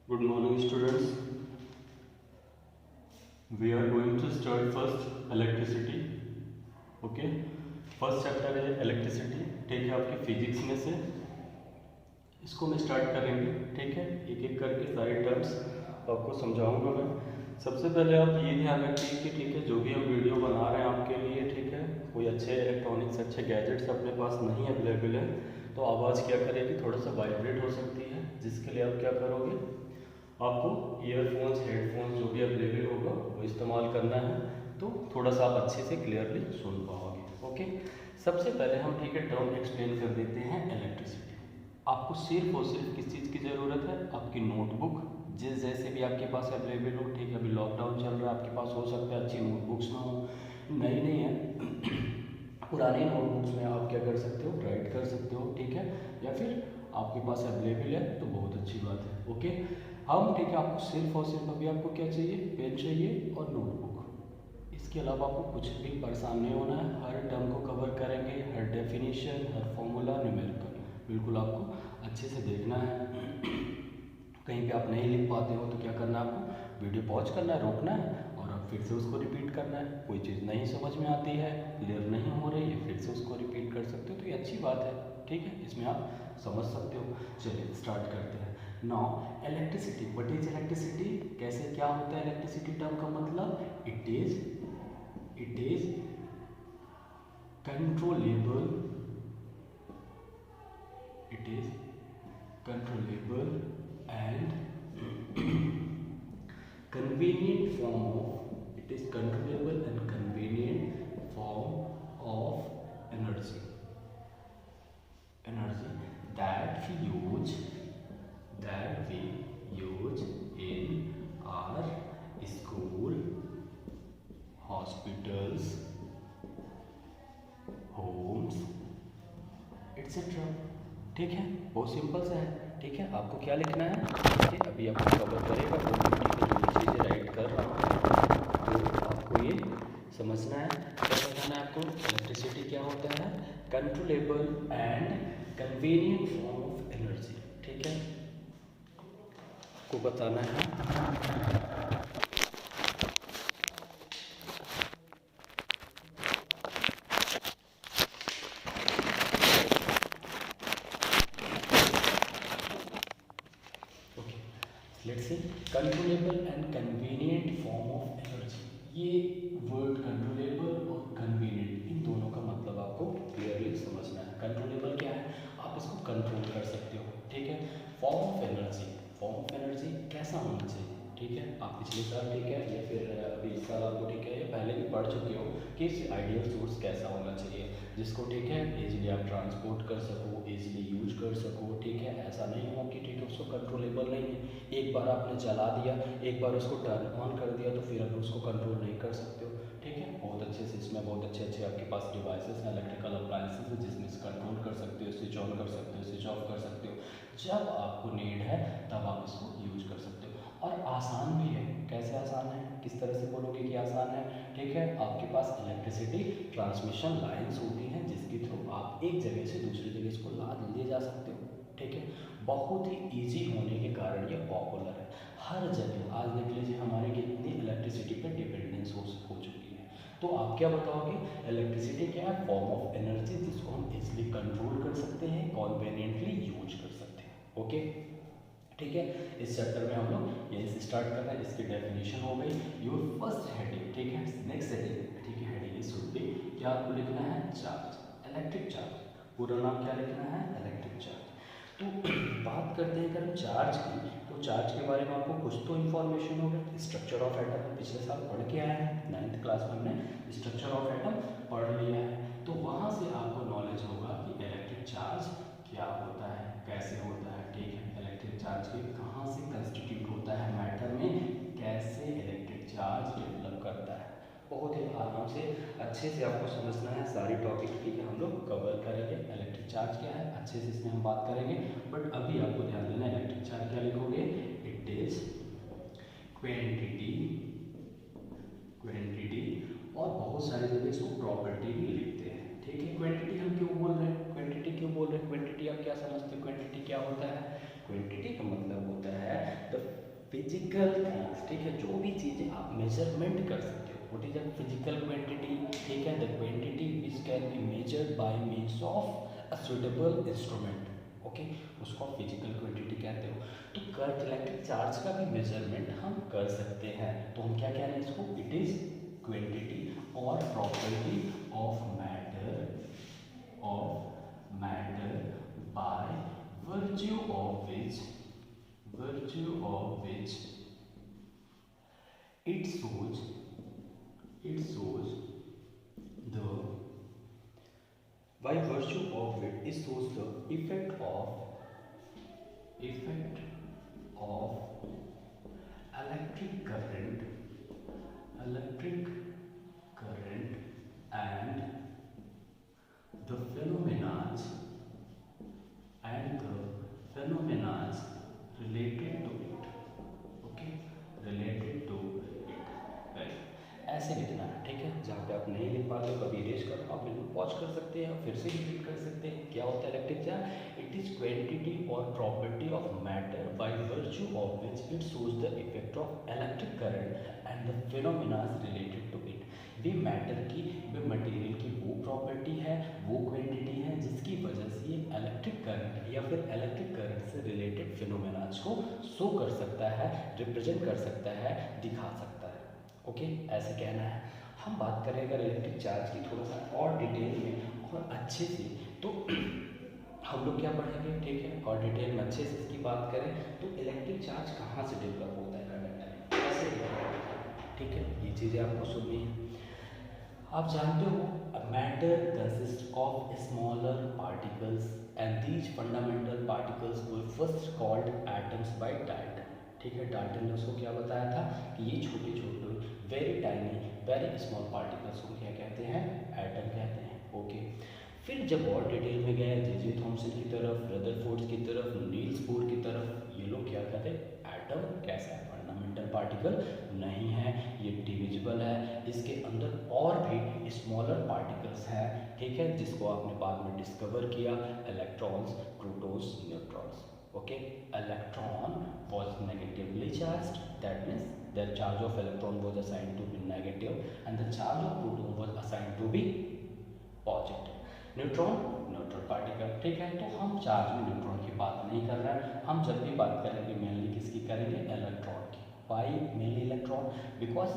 Good morning, students. We are going to start first electricity. Okay. First chapter है electricity, ठीक है, आपकी physics में से। इसको मैं स्टार्ट करेंगे, ठीक है, एक एक करके सारे टर्म्स आपको समझाऊंगा मैं। सबसे पहले आप ये ध्यान रखिए कि ठीक है, जो भी हम वीडियो बना रहे हैं आपके लिए, ठीक है, कोई अच्छे इलेक्ट्रॉनिक्स अच्छे गैजेट्स अपने पास नहीं अवेलेबल है तो आवाज़ क्या करेगी, थोड़ा सा वाइब्रेट हो सकती है, जिसके लिए आप क्या करोगे, आपको ईयरफोन्स हेडफोन्स जो भी अवेलेबल होगा वो इस्तेमाल करना है, तो थोड़ा सा आप अच्छे से क्लियरली सुन पाओगे। ओके, सबसे पहले हम ठीक है टर्म एक्सप्लेन कर देते हैं इलेक्ट्रिसिटी। आपको सिर्फ और सिर्फ किस चीज़ की ज़रूरत है, आपकी नोटबुक जिस जैसे भी आपके पास अवेलेबल हो, ठीक है, अभी लॉकडाउन चल रहा है, आपके पास हो सकता है अच्छी नोटबुक्स ना हो, नई नहीं है पुरानी नोटबुक्स में आप क्या कर सकते हो, राइट कर सकते हो, ठीक है, या फिर आपके पास अवेलेबल है तो बहुत अच्छी बात है। ओके, हम ठीक है, आपको सिर्फ और सिर्फ अभी आपको क्या चाहिए, पेन चाहिए और नोटबुक। इसके अलावा आपको कुछ भी परेशान नहीं होना है, हर टर्म को कवर करेंगे, हर डेफिनेशन, हर फॉर्मूला, न्यूमेरिकल बिल्कुल आपको अच्छे से देखना है। कहीं पे आप नहीं लिख पाते हो तो क्या करना है, आपको वीडियो पॉज करना है, रोकना है और अब फिर से उसको रिपीट करना है। कोई चीज़ नहीं समझ में आती है, क्लियर नहीं हो रही है, फिर से उसको रिपीट कर सकते हो, तो ये अच्छी बात है, ठीक है, इसमें आप समझ सकते हो। चलिए स्टार्ट करते हैं। Now electricity, what is electricity, कैसे क्या होता है इलेक्ट्रिसिटी टर्म का मतलब, it is controllable, it is controllable and convenient form of, it is controllable and convenient form of energy that we use in our school, hospitals, homes, etc. ठीक है, बहुत simple सा है। ठीक है, आपको क्या लिखना है, ठीक है, अभी आपको कवर करेगा वो मिट्टी में जो चीज़ें राइट कर रहा हूँ, तो आपको ये समझना है, क्या समझना है आपको, इलेक्ट्रिसिटी क्या होता है, controllable and convenient form of energy, ठीक है, आपको बताना है। Let's say controllable and convenient form of energy, ये वर्ड कंट्रोलेबल और कन्वीनियंट इन दोनों का मतलब आपको क्लियरली समझना है। कंट्रोलेबल क्या है, आप इसको कंट्रोल कर सकते हो, ठीक है। Form of energy, form of energy कैसा होना चाहिए, ठीक है, आप पिछले साल, ठीक है, या फिर अभी इस साल आपको, ठीक है, या पहले भी पढ़ चुके हो कि आइडियल सोर्स कैसा होना चाहिए, जिसको ठीक है इजीली आप ट्रांसपोर्ट कर सको, इजीली यूज कर सको, ठीक है, ऐसा नहीं हो कि ठीक है उसको कंट्रोलेबल नहीं है, एक बार आपने चला दिया, एक बार उसको टर्न ऑन कर दिया तो फिर आप उसको कंट्रोल नहीं कर सकते हो, ठीक है। बहुत अच्छे से इसमें बहुत अच्छे अच्छे आपके पास डिवाइसेस हैं, इलेक्ट्रिकल अप्लायंसेस हैं, जिसमें से कंट्रोल कर सकते हो, स्विच ऑन कर सकते हो, स्विच ऑफ कर सकते हो, जब आपको नीड है तब आप इसको यूज कर सकते हो। और आसान भी है, कैसे आसान है, किस तरह से बोलोगे कि आसान है, ठीक है, आपके पास इलेक्ट्रिसिटी ट्रांसमिशन लाइन्स होती हैं जिसके थ्रू आप एक जगह से दूसरी जगह इसको ला ले जा सकते हो, ठीक है। बहुत ही ईजी होने के कारण ये पॉपुलर है हर जगह। आज देख लीजिए हमारे कितनी इलेक्ट्रिसिटी पर डिपेंडेंस हो चुकी है। तो आप क्या बताओगे, इलेक्ट्रिसिटी क्या है, फॉर्म ऑफ एनर्जी जिसको हम इजीली कंट्रोल कर सकते हैं, कॉन्वेनियंटली यूज कर सकते हैं। ओके, ठीक है, इस चैप्टर में हम लोग यहीं से स्टार्ट कर रहे हैं। इसकी डेफिनेशन हो गई, योर फर्स्ट हेडिंग, ठीक है, नेक्स्ट हेडिंग, ठीक है, हेडिंग इज शुड बी, क्या आपको लिखना है, चार्ज, इलेक्ट्रिक चार्ज, पूरा नाम क्या लिखना है, इलेक्ट्रिक चार्ज। तो बात करते हैं अगर हम चार्ज की, तो चार्ज के बारे में आपको कुछ तो इन्फॉर्मेशन होगा, स्ट्रक्चर ऑफ एटम पिछले साल पढ़ के आए हैं, 9th क्लास में हमने स्ट्रक्चर ऑफ एटम पढ़ लिया है, तो वहाँ से आपको नॉलेज होगा कि इलेक्ट्रिक चार्ज क्या होता है, कैसे होता है, ठीक है, इलेक्ट्रिक चार्ज के कहाँ से कंस्टिट्यूट होता है मैटर में, कैसे इलेक्ट्रिक चार्ज डेवलप करता है, बहुत ही आराम से अच्छे से आपको समझना है। सारी टॉपिक ठीक है हम लोग कवर करेंगे, इलेक्ट्रिक चार्ज क्या है अच्छे से इसमें हम बात करेंगे, बट अभी आपको ध्यान देना है इलेक्ट्रिक चार्ज क्या लिखोगे, इट इज क्वांटिटी, क्वांटिटी, और बहुत सारी जगह इसको प्रॉपर्टी भी लिखते हैं, ठीक है। क्वांटिटी हम क्यों बोल रहे हैं, क्वांटिटी क्यों बोल रहे हैं, क्वांटिटी आप क्या समझते हो, क्वांटिटी क्या होता है, क्वांटिटी का मतलब होता है द फिजिकल थिंग्स, ठीक है, जो भी चीज़ें आप मेजरमेंट कर सकते हो, what is a physical quantity, ठीक है, the quantity which can be measured by means of a suitable instrument, okay, उसको आप फिजिकल क्वांटिटी कहते हो। तो करंट इलेक्ट्रिक चार्ज का भी मेजरमेंट हम कर सकते हैं, तो हम क्या कह रहे हैं इसको, इट इज क्वांटिटी और property of matter bye virtue of which it shows the by virtue of it shows the effect of electric current and the phenomena related to it, okay, related to it, right, ऐसे लिखना है, ठीक है, जहाँ पे आप नहीं लिख पाते हो कभी इरेज करो, आप बिल्कुल पॉज कर सकते हैं, फिर से रिपीट कर सकते हैं। क्या होता है electric charge, it is quantity और property of matter by virtue of which it shows the effect of electric current and the phenomena related to it. वे मैटर की, वे मटेरियल की वो प्रॉपर्टी है, वो क्वांटिटी है जिसकी वजह से ये इलेक्ट्रिक करंट या फिर इलेक्ट्रिक करंट से रिलेटेड फिनोमेनाज को शो कर सकता है, रिप्रेजेंट कर सकता है, दिखा सकता है, ओके, ऐसे कहना है। हम बात करें अगर इलेक्ट्रिक चार्ज की थोड़ा सा और डिटेल में और अच्छे से, तो हम लोग क्या पढ़ेंगे, ठीक है, और डिटेल में अच्छे से इसकी बात करें तो इलेक्ट्रिक चार्ज कहाँ से डेवलप होता है कंडक्टर में, कैसे डेवलप होता है, ठीक है, ये चीज़ें आपको सुननी है। आप जानते हो matter consist of smaller particles and these fundamental particles were first called atoms bye Dalton, ठीक है, डाल्टन ने उसको क्या बताया था कि ये छोटे छोटे very tiny very small particles को क्या कहते हैं, एटम कहते हैं, ओके। फिर जब और डिटेल में गए जे थॉमसन की तरफ, रदरफोर्ड की तरफ, नील्स बोर की तरफ, ये लोग क्या कहते हैं, एटम कैसा है, फंडामेंटल पार्टिकल नहीं है, ये डिविजिबल है, इसके अंदर और भी स्मॉलर पार्टिकल्स हैं, ठीक है, जिसको आपने बाद में डिस्कवर किया, electrons, protons, neutrons, okay. Electron was negatively charged, that means the charge of electron was assigned to be negative and the charge of proton was assigned to be positive. Neutron neutral particle, ठीक है, तो हम charge में neutron की बात नहीं कर रहे हैं, हम जब भी बात करेंगे मेनली किसकी करेंगे, इलेक्ट्रॉन की। Why mainly electron, because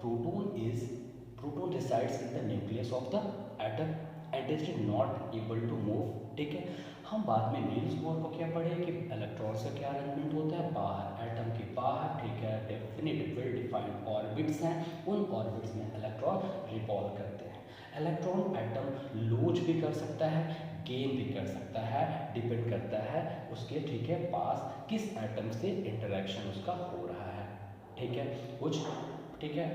proton resides in the nucleus of the atom and is not able to move, ठीक है। हम बाद में नील्स बोर को क्या पढ़े कि इलेक्ट्रॉन से क्या अरेंजमेंट होता है, बाहर, एटम के बाहर, ठीक है, डेफिनिट वेल डिफाइंड ऑर्बिट्स हैं, उन ऑर्बिट्स में इलेक्ट्रॉन रिवॉल्व करते हैं। इलेक्ट्रॉन एटम लूज भी कर सकता है, गेन भी कर सकता है, डिपेंड करता है उसके, ठीक है, पास किस एटम से इंटरेक्शन उसका हो रहा है, ठीक है, कुछ, ठीक है,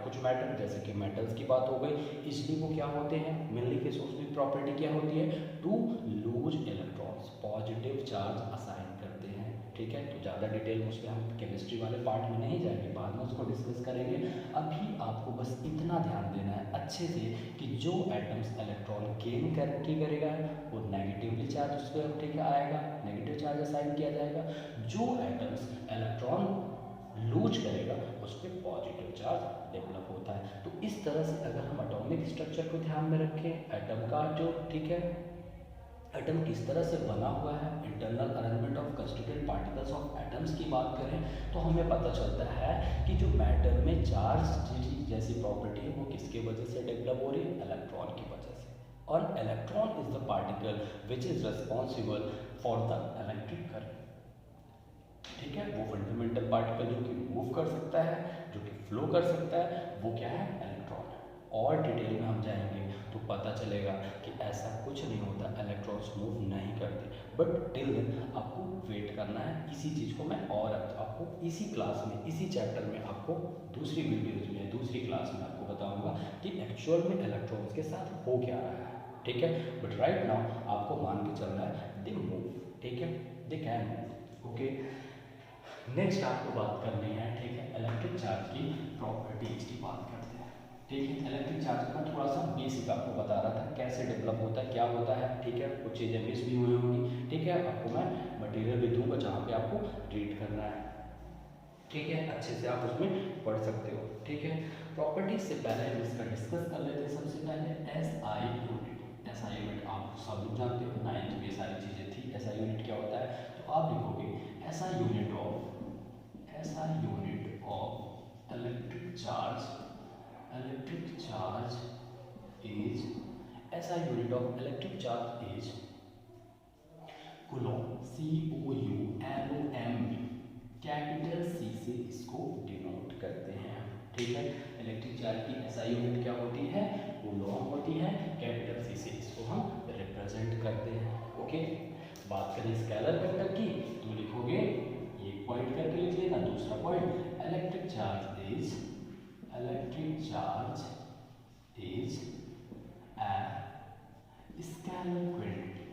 कुछ मैटर जैसे कि मेटल्स की बात हो गई, इसलिए वो क्या होते हैं, मेनली के सोर्स की प्रॉपर्टी क्या होती है, to lose electrons, positive charge assign करते हैं, ठीक है। तो ज़्यादा डिटेल में उसमें हम केमिस्ट्री वाले पार्ट में नहीं जाएंगे, बाद में उसको डिस्कस करेंगे। अभी आपको बस इतना ध्यान देना है अच्छे से कि जो एटम्स इलेक्ट्रॉन गेन करेगा वो नेगेटिवली चार्ज उस पर, ठीक है, आएगा, नेगेटिव चार्ज असाइन किया जाएगा। जो एटम्स इलेक्ट्रॉन लूज करेगा उस पर पॉजिटिव चार्ज डेवलप होता है। तो इस तरह से अगर हम एटॉमिक स्ट्रक्चर को ध्यान में रखें, एटम का जो, ठीक है, एटम किस तरह से बना हुआ है, internal arrangement of constituent particles of atoms की बात करें तो हमें पता चलता है कि जो मैटर में चार्ज जैसी प्रॉपर्टी है वो किसके वजह से डेवलप हो रही है, इलेक्ट्रॉन की वजह से। और electron is the particle which is responsible for the electric current, ठीक है, वो फंडामेंटल पार्टिकल जो कि मूव कर सकता है, जो कि फ्लो कर सकता है, वो क्या है, इलेक्ट्रॉन है। और डिटेल में हम जाएंगे तो पता चलेगा कि ऐसा कुछ नहीं होता, इलेक्ट्रॉन्स मूव नहीं करते, बट टिल देन आपको वेट करना है। इसी चीज़ को मैं और आपको इसी क्लास में, इसी चैप्टर में आपको दूसरी वीडियोज में, दूसरी क्लास में आपको बताऊंगा कि एक्चुअल में इलेक्ट्रॉन्स के साथ हो क्या रहा है, ठीक है। बट राइट नाउ आपको मान के चलना है दे मूव, ठीक है, they can move, okay. Next आपको बात करनी है, ठीक है, इलेक्ट्रिक चार्ज की प्रॉपर्टीज की बात करते हैं, ठीक है। इलेक्ट्रिक चार्ज का थोड़ा सा बेसिक आपको बता रहा था कैसे डेवलप होता है, क्या होता है, ठीक है, कुछ चीज़ें मिस भी हुई होंगी, ठीक है, आपको मैं मटेरियल भी दूंगा जहाँ पे आपको रीड करना है। ठीक है, अच्छे से आप उसमें पढ़ सकते हो। ठीक है, प्रॉपर्टीज से पहले हम इसका डिस्कस कर लेते हैं। सबसे पहले एसआई यूनिट। एसआई यूनिट आप सब लोग जानते हो, 9th में ये सारी चीज़ें थी। एसआई यूनिट क्या होता है, तो आप लिखोगे SI unit of electric charge is SI unit of electric charge is Coulomb, COULOMB, capital C से इसको डिनोट करते हैं। ठीक है, इलेक्ट्रिक चार्ज की SI यूनिट क्या होती है, कूलॉम होती है, कैपिटल C से इसको हम रिप्रेजेंट करते हैं। ओके, बात करें स्केलर वेक्टर की तो लिखोगे, एक पॉइंट करके लिख लेना, दूसरा point electric charge is a scalar quantity।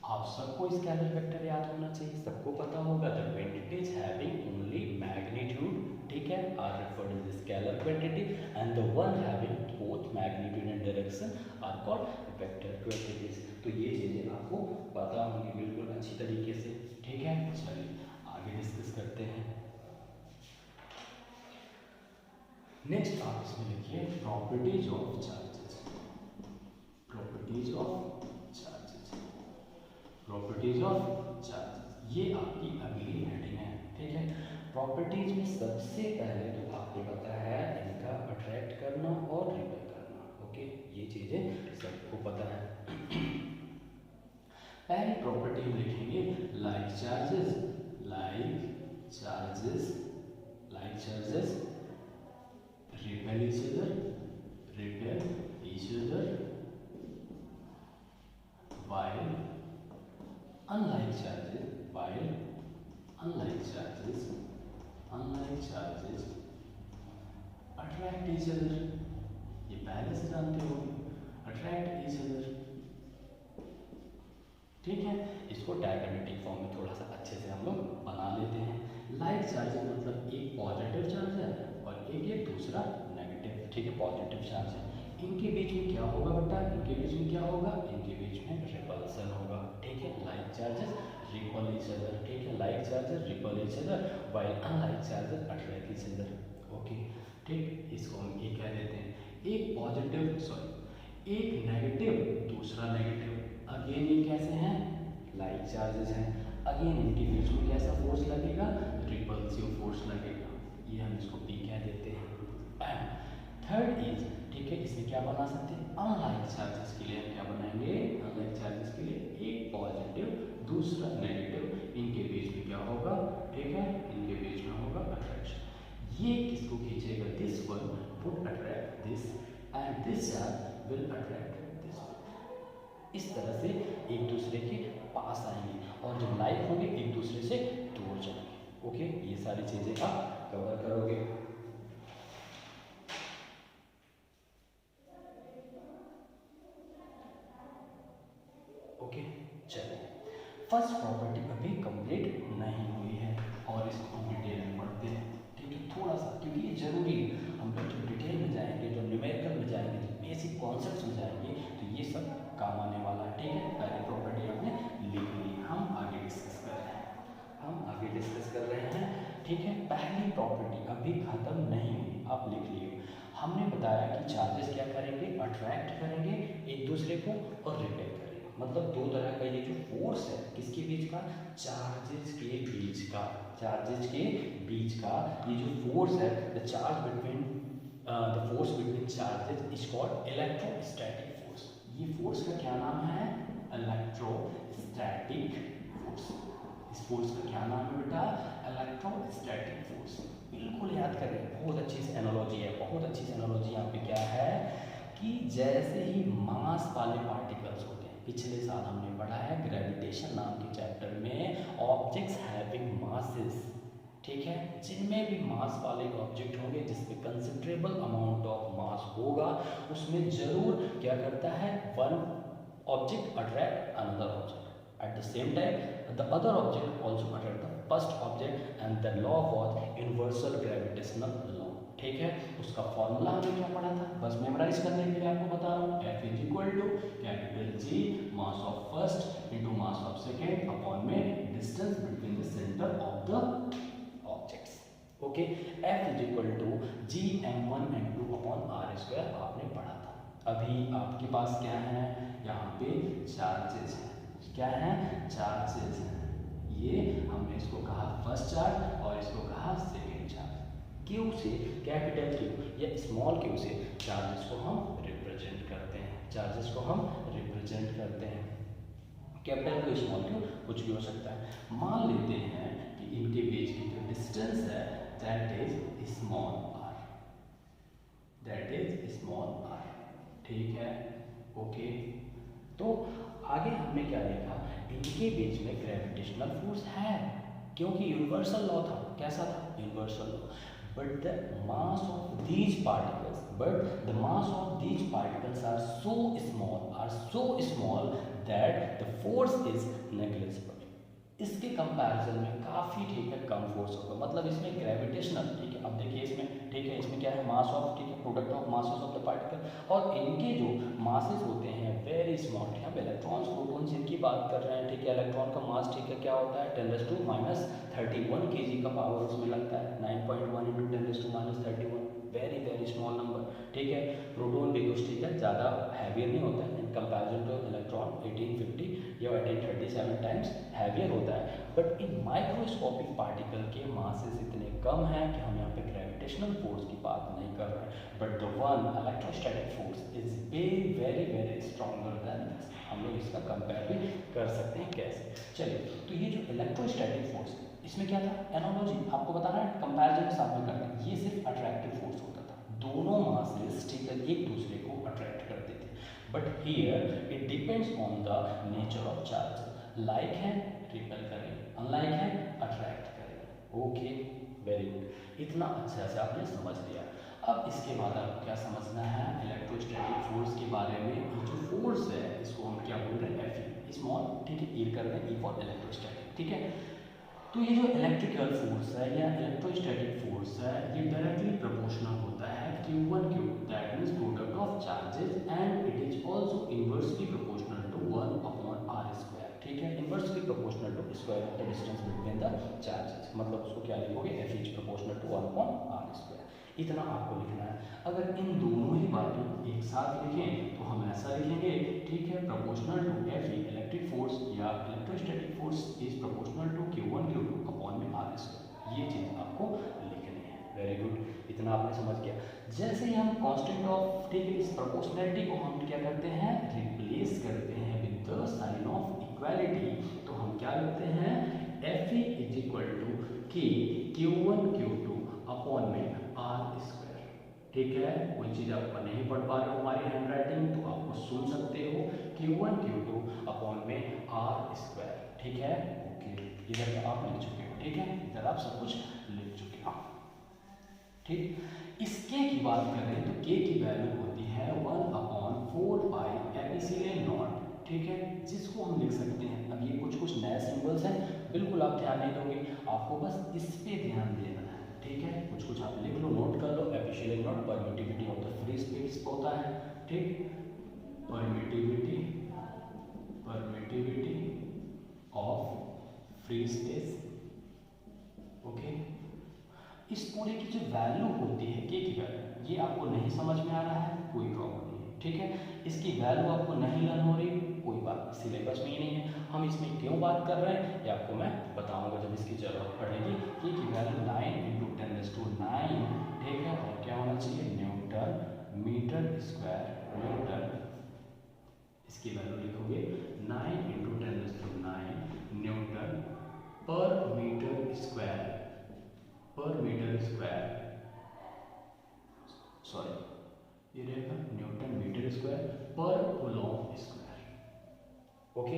आप सबको स्केलर वेक्टर याद होना चाहिए, सबको पता होगा the quantities having only magnitude, ठीक है, are referred as scalar quantity and the one having both magnitude and direction are called vector quantities. तो ये चीजें आपको पता होंगी बिल्कुल अच्छी तरीके से। ठीक है, चलिए आगे डिस्कस करते हैं। नेक्स्ट आप इसमें लिखिए प्रॉपर्टीज ऑफ चार्जेस। ये आपकी अगली हेडिंग है। ठीक है, प्रॉपर्टीज में सबसे पहले तो आपको पता है इनका अट्रैक्ट करना और रिपेल करना। ओके, ये चीजें सबको पता है। पहली प्रॉपर्टी में लिखेंगे like charges repel each other while unlike charges attract each other। ये पहले से जानते हो, attract each other। ठीक है, इसको डायग्रामेटिक फॉर्म में थोड़ा सा अच्छे से हम लोग बना लेते हैं। लाइक चार्ज मतलब एक पॉजिटिव चार्ज है और एक ये दूसरा नेगेटिव, ठीक है, पॉजिटिव चार्ज है। इनके बीच में क्या होगा बेटा, इनके बीच में क्या होगा, इनके बीच में रिपल्सन होगा। ठीक है, like charges ripple each other. ठीक है, like charges ripple each other while unlike charges attract each other. Okay, ठीक, इसको हम ये कह देते हैं, एक एक नेगेटिव दूसरा नेगेटिव, अगेन ये कैसे हैं, लाइक चार्जेस हैं, अगेन इनके बीच में कैसा फोर्स लगेगा, रिपल्सिव फोर्स लगेगा। ये हम इसको P कह देते हैं। एंड थर्ड इज, ठीक है, इसमें क्या बना सकते हैं, अनलाइक चार्जेस के लिए हम क्या बनाएंगे, अनलाइक चार्जेस के लिए एक पॉजिटिव दूसरा नेगेटिव, इनके बीच में क्या होगा, ठीक है, इनके बीच में होगा अट्रैक्शन। ये किसको खींचेगा, this one would attract this and this charge will attract this. इस तरह से एक दूसरे के पास आएंगे और जब लाइक होंगे एक दूसरे से दूर जाएंगे। ओके, ये सारी चीजें आप कवर करोगे। ओके, चलिए, फर्स्ट प्रॉपर्टी अभी कंप्लीट नहीं हुई है और इसको हम डिटेल में पढ़ते हैं। ठीक है, थोड़ा सा, क्योंकि ये जरूरी है, हम लोग जब डिटेल में जाएंगे, जब न्यूमेरिकल में जाएंगे, जब बेसिक कॉन्सेप्ट्स में जाएंगे तो ये सब काम आने वाला है। ठीक है, पहली प्रॉपर्टी आपने लिख ली, हम आगे डिस्कस कर रहे हैं। ठीक है, पहली प्रॉपर्टी अभी खत्म नहीं हुई, आप लिख लिए। हमने बताया कि चार्जेस क्या करेंगे, अट्रैक्ट करेंगे एक दूसरे को और रिपेल करेंगे। मतलब दो तरह का ये जो फोर्स है, किसके बीच का, चार्जेस के बीच का ये जो फोर्स है, the force between charges is called electrostatic force. ये फोर्स का क्या नाम है, इलेक्ट्रोस्टैटिक फोर्स। इस फोर्स का क्या नाम है बेटा, इलेक्ट्रोस्टैटिक फोर्स। बिल्कुल याद करें, बहुत अच्छी सी एनालॉजी है, बहुत अच्छी सी एनालॉजी यहाँ पे क्या है कि जैसे ही मास वाले पार्टिकल्स होते हैं, पिछले साल हमने पढ़ा है ग्रेविटेशन नाम के चैप्टर में, ऑब्जेक्ट्स हैविंग मासेस, ठीक है, जिनमें भी मास वाले ऑब्जेक्ट होंगे, जिसमें कंसिडरेबल अमाउंट ऑफ मास होगा, उसमें जरूर क्या करता है, one object attract another object, at the same time the other object also attract the first object and the law was universal gravitational law। ठीक है, उसका फॉर्मूला हमने क्या पढ़ा था, बस मेमोराइज करने के लिए आपको बता रहा हूँ, F is equal to capital G mass of first into mass of second upon में distance between the centre of the objects. Okay, F is equal to Gm1 m2 upon r square आपने पढ़ा था। अभी आपके पास क्या है, यहाँ पे चार्जेस हैं। क्या है, चार्जेस हैं। ये हमने इसको कहा फर्स्ट चार्ज और इसको कहा सेकेंड चार्ज। क्यू से, कैपिटल क्यू या स्मॉल क्यू से चार्जेस को हम रिप्रेजेंट करते हैं। चार्जेस को हम रिप्रेजेंट करते हैं। कैपिटल क्यू, स्मॉल क्यू कुछ भी हो सकता है। मान लेते हैं कि इनके बीच की जो डिस्टेंस है that is small r, that is small r. ठीक है, ओके। तो आगे हमने क्या देखा, इनके बीच में ग्रेविटेशनल फोर्स है क्योंकि यूनिवर्सल लॉ था। कैसा था, universal law. But the mass of these particles, but the mass of these particles are so small that the force is negligible. इसके कंपैरिजन में काफ़ी ठीक है कम फोर्स होगा, मतलब इसमें ग्रेविटेशनल, ठीक है। अब देखिए इसमें, ठीक है, इसमें क्या है, मास ऑफ, ठीक है, product of masses of the particle, और इनके जो मासेस होते हैं वेरी स्मॉल। ठीक है, हम इलेक्ट्रॉन्स प्रोटॉन्स इनकी बात कर रहे हैं। ठीक है, इलेक्ट्रॉन का मास, ठीक है, क्या होता है 10⁻³ kg का पावर उसमें लगता है। 9.1 × 10⁻³ वेरी स्मॉल नंबर। ठीक है, प्रोटॉन भी कुछ, ठीक है, ज़्यादा हैवियर नहीं होता है इन कंपैरिजन टू इलेक्ट्रॉन। 1850 या 1837 टाइम्स हैवियर होता है। बट इन माइक्रोस्कोपिक पार्टिकल के मासेस इतने कम हैं कि हम यहाँ पे ग्रेविटेशनल फोर्स की बात नहीं कर रहे हैं। But the one electrostatic force is very stronger than this. हम लोग इसका कंपेयर भी कर सकते हैं। कैसे, चलिए। तो ये जो इलेक्ट्रोस्टैटिक फोर्स, इसमें क्या था, एनालॉजी आपको बताना है, कंपैरिजन के साथ में करना है। ये सिर्फ अट्रैक्टिव फोर्स होता था, दोनों मासेस, ठीक है, एक दूसरे को अट्रैक्ट करते थे। But here it depends on the nature of charge. Like है रिपेल करें, अनलाइक है अट्रैक्ट करें। Okay, very good. इतना अच्छा से आपने समझ लिया। अब इसके बाद आपको क्या समझना है, इलेक्ट्रोस्टैटिक फोर्स के बारे में। ये जो फोर्स है इसको हम क्या बोल रहे हैं, F स्मॉल, ठीक है, ई कर दें, ई फॉर इलेक्ट्रोस्टैटिक। ठीक है, तो ये जो इलेक्ट्रिकल फोर्स है या इलेक्ट्रोस्टैटिक फोर्स है, ये डायरेक्टली प्रोपोर्शनल होता है Q1Q, that means product of charges, and it is also inversely proportional to 1/r²। ठीक है, inversely proportional to square of the distance between the charges. मतलब उसको क्या लिखोगे, F is proportional to 1/r²। इतना आपको लिखना है। अगर इन दोनों ही बातों एक साथ लिखें तो हम ऐसा लिखेंगे, ठीक है, proportional to F electric force या electrostatic force is proportional to Q1 Q2 upon में r²। ये चीज़ आपको लिखनी है। वेरी गुड, इतना आपने समझ गया। जैसे ही हम कांस्टेंट ऑफ, ठीक है, इस प्रोपोर्शनैलिटी को हम क्या करते हैं, रिप्लेस करते हैं with the sign of equality, तो हम क्या लिखते हैं, F is equal to K Q1 Q2 upon में r²। ठीक है, कोई चीज़ आप नहीं पढ़ पा रहे हो हमारी हैंड राइटिंग तो आपको सुन सकते हो, Q1 Q2 अपॉन में r²। ठीक है, ओके, इधर आप लिख चुके हो। ठीक है, इधर आप सब कुछ लिख चुके हो। ठीक, इसके की बात करें तो k की वैल्यू होती है 1/4π∈0। ठीक है, जिसको हम लिख सकते हैं, अब ये कुछ नए सिंबल्स हैं, बिल्कुल आप ध्यान नहीं दोगे, आपको बस इस पे ध्यान देना है। ठीक है, कुछ आप लिख लो, नोट कर लो। Efficient note, permittivity of the free space होता है। ठीक, permittivity of free space. Okay, इस पूरे की जो वैल्यू होती है के की वैल्यू, ये आपको नहीं समझ में आ रहा है, कोई प्रॉब्लम नहीं है। ठीक है, इसकी वैल्यू आपको नहीं लर्न हो रही, कोई बात, सिलेबस में ही नहीं है। हम इसमें क्यों बात कर रहे हैं ये आपको मैं बताऊंगा जब इसकी जरूरत पड़ेगी। के की वैल्यू 9 × 10⁹, ठीक है, और क्या होना चाहिए, न्यूटन मीटर स्क्वायर। न्यूटन, इसकी वैल्यू लिखोगे 9 × 10⁹ न्यूटन पर मीटर स्क्वायर, सॉरी, ये रहेगा न्यूटन मीटर स्क्वायर पर कूलॉम स्क्वायर। ओके,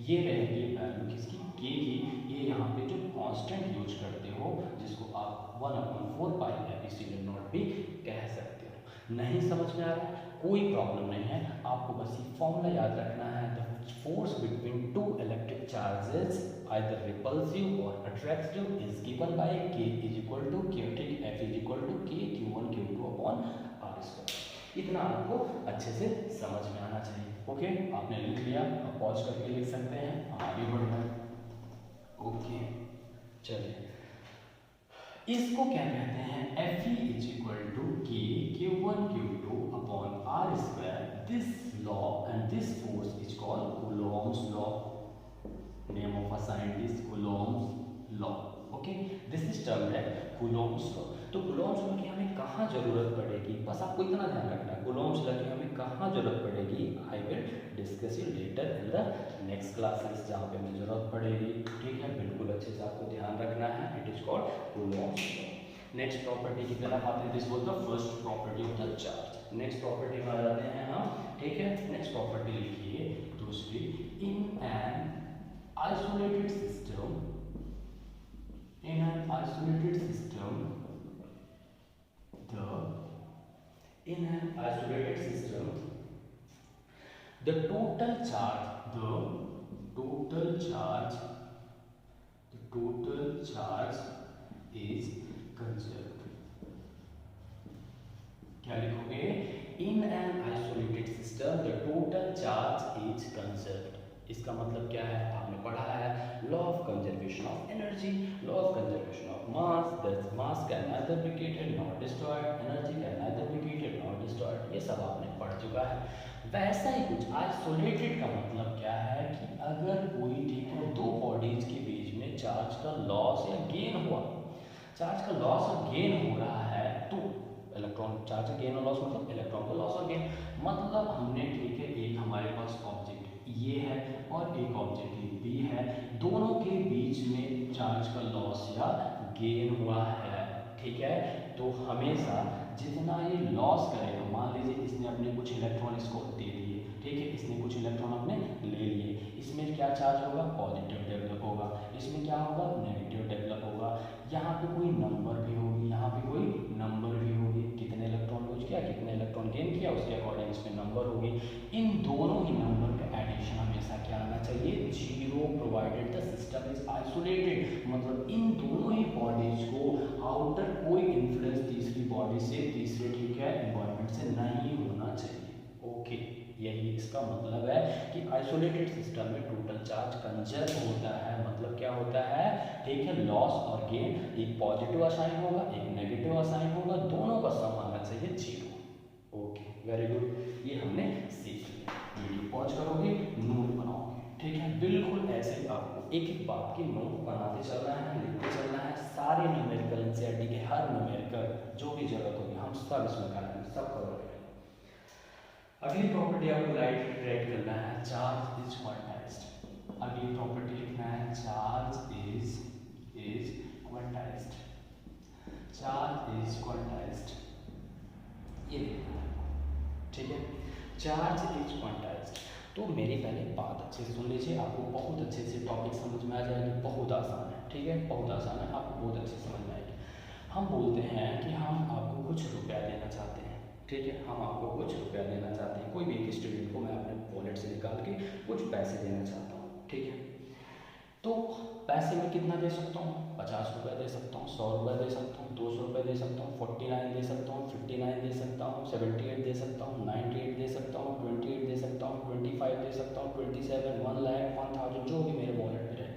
ये रहेगी वैल्यू किसकी, के की। ये यहाँ पे जो कांस्टेंट यूज करते हो, जिसको आप 1/4π∈0 भी कह सकते हो। नहीं समझ में आ रहा है, कोई प्रॉब्लम नहीं है, आपको बस ये फॉर्मूला याद रखना है। The force between two electric charges either repulsive और attractive is given by K is equal to Q, ठीक, F is equal to K Q1 Q2 upon r²। इतना आपको अच्छे से समझ में आना चाहिए। ओके, आपने लिख लिया, आप पॉज करके लिख सकते हैं, आगे बढ़ रहे हैं। इसको क्या कहते हैं, Fe is equal to K Q1 Q2 upon r square. This law and this force is called Coulomb's law. Name of a scientist Coulomb's law. Okay, this is termed है कूलॉम्स लॉ. तो Coulomb's law की हमें कहाँ जरूरत पड़ेगी, बस आपको इतना ध्यान रखना है. कूलॉम्स लॉ की हमें कहाँ जरूरत पड़ेगी, I will discuss it later in the next classes, जहाँ पे हमें जरूरत पड़ेगी. ठीक है, बिल्कुल अच्छे से आपको ध्यान रखना है. It is called Coulomb's law. Next property की तरफ आते हैं. This was the first property of the charge. Next property में आ जाते हैं हम. ठीक है, नेक्स्ट प्रॉपर्टी लिखिए दूसरी. In an isolated system, in an isolated system, in an isolated system, the total charge is conserved. क्या लिखोगे, in an isolated system the total charge is conserved. इसका मतलब क्या है, आपने पढ़ा है law of conservation of energy, law of conservation of mass. That mass can neither be created not destroyed, energy can neither be created not destroyed. ये सब आपने पढ़ चुका है. वैसा ही कुछ आइसोलेटेड का मतलब क्या है कि अगर कोई, ठीक है, दो बॉडीज के बीच में चार्ज का लॉस या गेन हुआ, चार्ज का लॉस और गेन हो रहा है, तो इलेक्ट्रॉन चार्ज का गेन और लॉस मतलब इलेक्ट्रॉन का लॉस और गेन. मतलब हमने, ठीक है, एक हमारे पास ऑब्जेक्ट ये है और एक ऑब्जेक्ट बी है, दोनों के बीच में चार्ज का लॉस या गेन हुआ है. ठीक है, तो हमेशा जितना ये लॉस करेगा, मान लीजिए इसने अपने कुछ इलेक्ट्रॉन इसको दे दिए, ठीक है, इसने कुछ इलेक्ट्रॉन अपने ले लिए, इसमें क्या चार्ज होगा, पॉजिटिव डेवलप होगा, इसमें क्या होगा, नेगेटिव डेवलप होगा. यहाँ पे कोई नंबर भी होगी, यहाँ पे कोई नंबर भी होगी, कितने इलेक्ट्रॉन यूज किया, कितने इलेक्ट्रॉन गेन किया, उसके अकॉर्डिंग इसमें नंबर होगी. इन दोनों ही नंबर का एडिशन हमेशा क्या आना चाहिए, 0, provided the system is isolated. मतलब इन दोनों ही बॉडीज को आउटर कोई इन्फ्लुएंस तीसरी बॉडी से, तीसरे, ठीक है, एनवायरनमेंट से नहीं होना चाहिए. ओके, यही इसका मतलब है कि आइसोलेटेड सिस्टम में टोटल चार्ज कंजर्व होता है. मतलब क्या होता है, ठीक है, लॉस और गेन, एक पॉजिटिव असाइन होगा, एक नेगेटिव असाइन होगा, दोनों का सम आना चाहिए 0. ओके, वेरी गुड, ये हमने सीख लिया. वीडियो पॉज करोगे, नोट बनाओगे. ठीक है, बिल्कुल ऐसे आपको एक एक बात की नोट बनाते चलना है, लिखते चलना है. सारे न्यूमेरिकल एनसीईआरटी के हर न्यूमेरिकल जो भी जरूरत होगी हम सब इसमें कराएंगे, सब कवर करेंगे. अगली प्रॉपर्टी आपको राइट करना है, चार्ज इज क्वांटाइज्ड. अगली प्रॉपर्टी लिखना है, charge is quantized. Charge is quantized, ये देखना है. ठीक है, चार्ज इज क्वांटाइज्ड. तो मेरी पहले बात अच्छे से सुन लीजिए, आपको बहुत अच्छे से टॉपिक समझ में आ जाएगी. बहुत आसान है, ठीक है, बहुत आसान है, आपको बहुत अच्छे से समझ में आएगी. हम बोलते हैं कि हम आपको कुछ रुपया देना चाहते हैं. ठीक है, हम आपको कुछ रुपया देना चाहते हैं. कोई भी एक स्टूडेंट को मैं अपने वॉलेट से निकाल के कुछ पैसे देना चाहता हूँ. ठीक है, तो पैसे में कितना दे सकता हूँ, 50 रुपये दे सकता हूँ, 100 रुपये दे सकता हूँ, 200 रुपये दे सकता हूँ, 49 दे सकता हूँ, 59 दे सकता हूँ, 78 दे सकता हूँ, 98 दे सकता हूँ, 28 दे सकता हूँ, 25 दे सकता हूँ, 27, 1 लाख, 1000, जो भी मेरे वॉलेट में रहे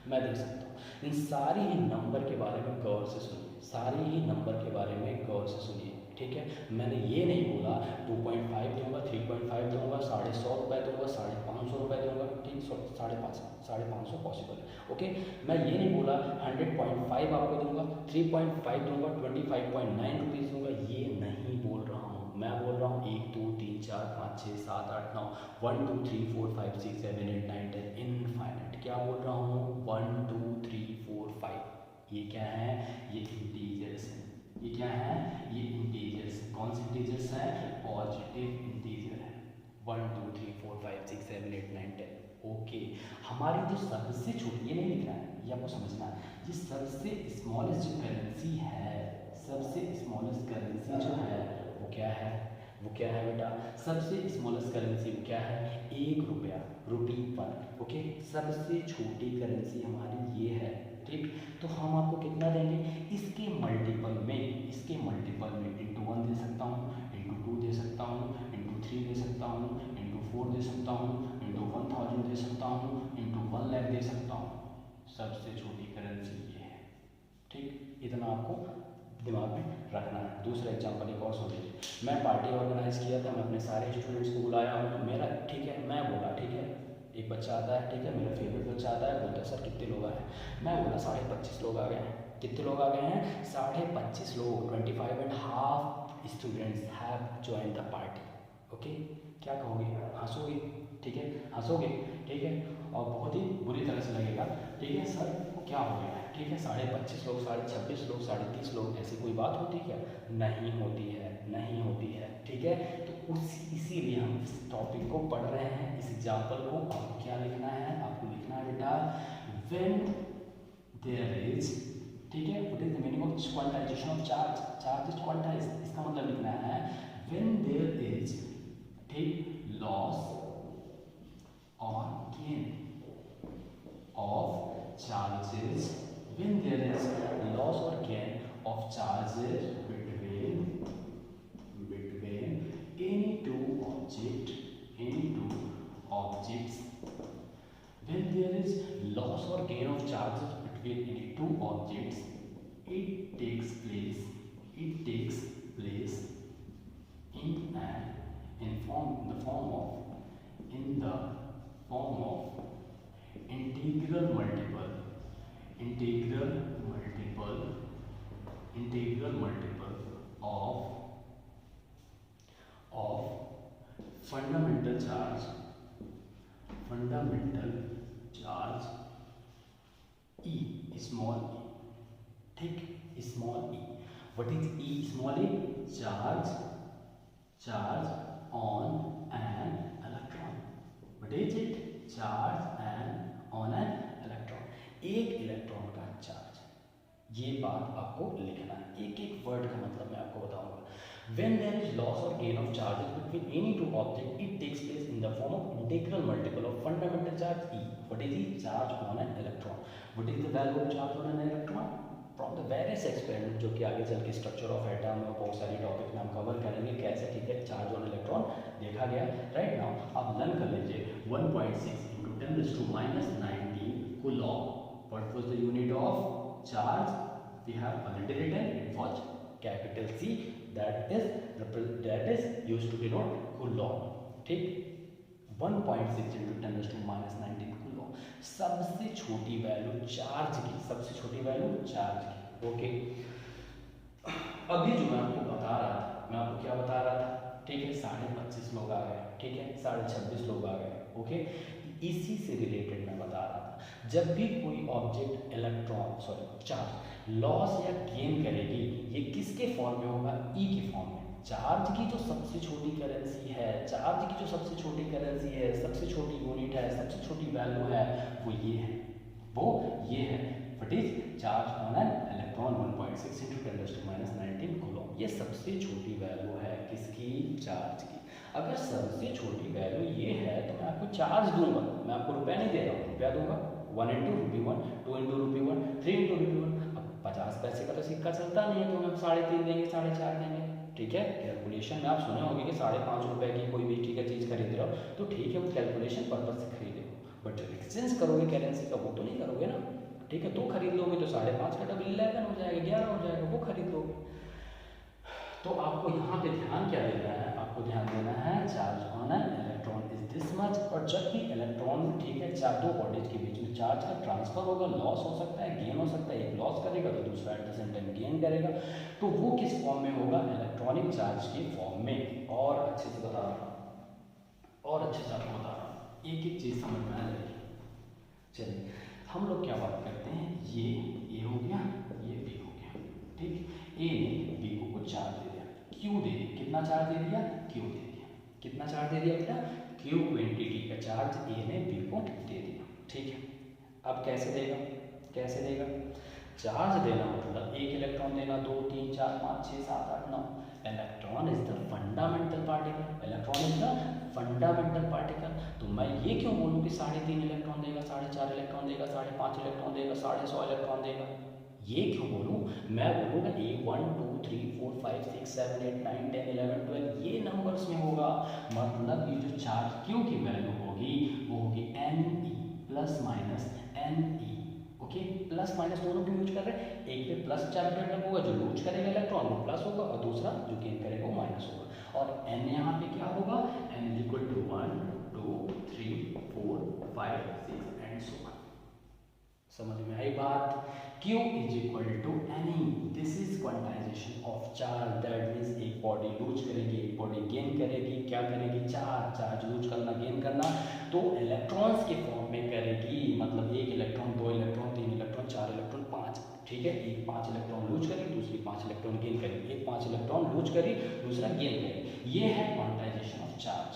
मैं दे सकता हूँ. इन सारी ही नंबर के बारे में गौर से सुनिए, सारी ही नंबर के बारे में गौर से सुनिए. ठीक है, मैंने ये नहीं बोला 2.5 दूंगा, 3.5 दूंगा, 150 रुपये दूंगा, 550 रुपये दूंगा. ठीक, 550 पॉसिबल है. ओके, मैं ये नहीं बोला 100.5 आपको दूंगा, 3.5 दूंगा, 25.9 रुपीज़ दूंगा. ये नहीं बोल रहा हूँ. मैं बोल रहा हूँ 1 2 3 4 5 6 7 8 9, 1 2 3 4 5 6 7 8 9 10, इनफाइनाइट. क्या बोल रहा हूँ, 1 2 3 4 5. ये क्या है, ये इंटीजर्स है. ये क्या है, ये इंटीजर्स. कौन से इंटीजर्स हैं, पॉजिटिव इंटीजर है. 1 2 3 4 5 6 7 8 9 10. ओके, हमारी जो सबसे छोटी, ये नहीं लिख रहा है, ये आपको समझना है, ये सबसे स्मॉलेस्ट जो करेंसी है, सबसे स्मॉलेस्ट करेंसी जो है वो क्या है, वो क्या है बेटा, सबसे स्मॉलेस्ट करेंसी वो क्या है, 1 रुपया, ₹1. ओके, सबसे छोटी करेंसी हमारी ये है. ठीक, तो हम आपको कितना देंगे, इसके मल्टीपल में, इसके मल्टीपल में ×1 दे सकता हूँ, ×2 दे सकता हूँ, ×3 दे सकता हूँ, ×4 दे सकता हूँ, ×1000 दे सकता हूँ, ×1 लाख दे सकता हूँ. सबसे छोटी करेंसी ये है. ठीक, इतना आपको दिमाग में रखना है। दूसरा एग्जांपल एक और सुन लीजिए। मैं पार्टी ऑर्गेनाइज किया था, मैं अपने सारे स्टूडेंट्स को बुलाया हूँ, तो मेरा ठीक है, मैं बोला ठीक है, एक बच्चा आता है, ठीक है, मेरा फेवरेट बच्चा आता है, बोलता है सर कितने लोग आए हैं, मैं बोला 25.5 लोग आ गए हैं। कितने लोग आ गए हैं? 25.5 लोग, 25.5 students have join the party. Okay, क्या कहोगे? हंसोगे, ठीक है, हंसोगे, ठीक है, और बहुत ही बुरी तरह से लगेगा, ठीक है, सर क्या हो गया, ठीक है, 25.5 लोग, 26.5 लोग, 30.5 लोग, ऐसी कोई बात होती है क्या? नहीं होती है, नहीं होती है, ठीक है। तो इसीलिए हम इस टॉपिक को पढ़ रहे हैं, इस एग्जाम्पल को। आपको क्या लिखना है? आपको लिखना है बेटा, व्हेन देयर इज, ठीक है, what is the meaning of quantization of charge? Charge is quantize, इसका मतलब लिखना है व्हेन देयर इज, ठीक, लॉस और gain of charges, when there is loss or gain of charges between any two objects, when there is loss or gain of charges between any two objects, it takes place in the form of integral multiple of fundamental charge E, small e, ठीक, small e. What is E, small e? Charge on an electron. What is it? Charge on an electron. एक electron का charge, ये बात आपको लिखना है, एक एक वर्ड का मतलब मैं आपको बताऊंगा। When there is loss or gain of charges between any two objects, it takes place in the form of integral multiple of fundamental charge E. What is the charge on an electron? What is the value of charge on an electron? From the various experiment, जो कि आगे चल के structure of atom और बहुत सारी topic में हम कवर करेंगे, कैसे, ठीक है, चार्ज ऑन इलेक्ट्रॉन देखा गया। राइट नाउ आप लर्न कर लीजिए 1.6 × 10⁻⁻19 coulomb. What was the unit of charge? We have already written, it was capital C, that is used to denote coulomb. ठीक, 1.6 × 10⁻⁻19 coulomb, सबसे छोटी वैल्यू चार्ज की, सबसे छोटी वैल्यू चार्ज की। ओके, अभी जो मैं आपको बता रहा था, मैं आपको क्या बता रहा था, ठीक है, 25.5 लोग आ गए, ठीक है, 26.5 लोग आ गए। ओके, इसी से रिलेटेड मैं बता रहा था, जब भी कोई ऑब्जेक्ट चार्ज लॉस या गेन करेगी, ये किसके फॉर्म में होगा? ई के फॉर्म में। चार्ज की जो सबसे छोटी करेंसी है, चार्ज की जो सबसे छोटी करेंसी है, सबसे छोटी यूनिट है, सबसे छोटी वैल्यू है, वो ये है, what is charge on an electron 1.6 × 10⁻⁻19 coulomb। ये सबसे छोटी वैल्यू है किसकी? चार्ज की। अगर सबसे छोटी वैल्यू ये है तो मैं आपको चार्ज दूंगा, मैं आपको रुपया नहीं दे रहा हूँ, रुपया दूंगा, 1 × ₹1, 2 × ₹1, 3 × ₹1। अब 50 पैसे का तो सिक्का चलता नहीं है, तो हम 3.5 देंगे, 4.5 देंगे, ठीक है। कैलकुलेशन में आप सुने होंगे कि 5.5 रुपये की कोई भी ठीक है चीज़ खरीद रहे हो, तो ठीक है, वो कैलकुलेशन पर्पज से खरीदे हो, बट जब एक्सचेंज करोगे करेंसी का, वो तो नहीं करोगे ना, ठीक है। तो खरीद लोगे तो 5.5 का डबल 11 हो जाएगा, 11 हो जाएगा, वो खरीद लोगे। तो आपको यहाँ पे ध्यान क्या देना है? आपको ध्यान देना है charge on an electron is this much. और जब भी इलेक्ट्रॉन, ठीक है, दो बॉडीज के बीच में चार्ज का ट्रांसफर होगा, लॉस हो सकता है, गेन हो सकता है, एक लॉस करेगा तो दूसरा at the same time gain करेगा, तो वो किस फॉर्म में होगा? इलेक्ट्रॉनिक चार्ज के फॉर्म में। और अच्छे से बता रहा हूँ, और अच्छे से आपको बता रहा हूँ, एक एक चीज़ समझ में आ जाएगी। चलिए, हम लोग क्या बात करते हैं, ये ए हो गया, ये बी हो गया, ठीक। ए ने बी को कुछ चार्ज दे दिया, क्यू दे दिया, कितना चार्ज दे दिया? क्यू दे दिया, कितना चार्ज दे दिया बेटा? क्यू क्वांटिटी का चार्ज ए ने बी को दे दिया, ठीक है। अब कैसे देगा, कैसे देगा? चार्ज देना मतलब एक इलेक्ट्रॉन देना, 2 3 4 5 6 7 8 9। Electron is the fundamental particle, electron is the fundamental particle. तो मैं ये क्यों बोलूँ कि 3.5 इलेक्ट्रॉन देगा, 4.5 इलेक्ट्रॉन देगा, 5.5 इलेक्ट्रॉन देगा, 150 इलेक्ट्रॉन देगा? ये क्यों बोलूँ? मैं बोलूँगा 1 2 3 4 5 6 7 8 9 10 11 12 ये नंबर्स में होगा। मतलब ये जो चार्ज क्यू की वैल्यू होगी वो होगी Ne ± Ne, okay, plus minus दोनों क्यों यूज कर रहे हैं? एक पे प्लस चार्ज होगा जो लूज करेगा इलेक्ट्रॉन वो प्लस होगा, और दूसरा जो गेन करेगा वो माइनस होगा। और n यहाँ पे क्या होगा? n is equal to 1 2 3 4 5 6 and so on. समझ में आई बात? Q is equal to any, this is quantization of charge, that means एक बॉडी लूज करेगी एक बॉडी गेन करेगी, क्या करेगी? चार्ज लूज करना गेन करना, तो इलेक्ट्रॉन्स के फॉर्म में करेगी, मतलब एक इलेक्ट्रॉन, दो इलेक्ट्रॉन, तीन इलेक्ट्रॉन, चार इलेक्ट्रॉन, पाँच, ठीक है। एक 5 इलेक्ट्रॉन लूज करेगी, दूसरी 5 इलेक्ट्रॉन गेन करेगी, एक 5 इलेक्ट्रॉन लूज करी, दूसरा गेन करेगी। ये है क्वांटाइजेशन ऑफ चार्ज,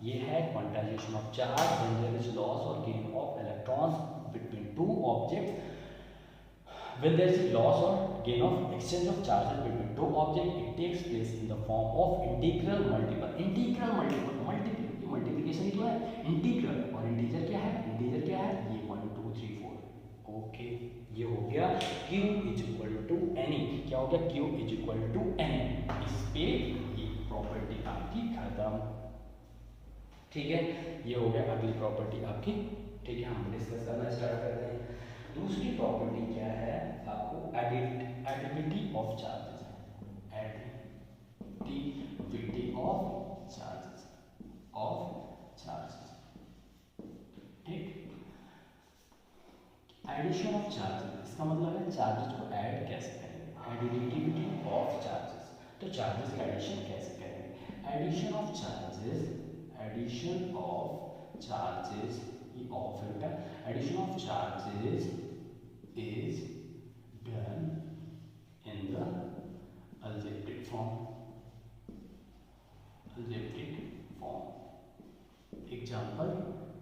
ये है quantization of charge when there is loss और gain of electrons between two objects. When there is loss or gain of exchange of charges between two objects, it takes place in the form of integral multiple. Integral multiple, multiplication ही तो है, integral, और integer क्या है? Integer क्या है? ये 1 2 3 4। Okay, ये हो गया Q is equal to any. क्या हो गया? Q is equal to any. इस पे ये प्रॉपर्टी आपकी खत्म, ठीक है। ये हो गया अगली प्रॉपर्टी आपकी, ठीक है। हम डिस्कस करना स्टार्ट करते हैं। दूसरी प्रॉपर्टी क्या है? आपको additivity of charges, additivity of charges, ठीक। एडिशन ऑफ चार्जेस, इसका मतलब है चार्जेस को ऐड कैसे करेंगे, एडिटिविटी ऑफ चार्जेस। तो चार्जेस का एडिशन कैसे करेंगे? Addition of charges, addition of charges, of है, addition of charges is done in the algebraic form, example,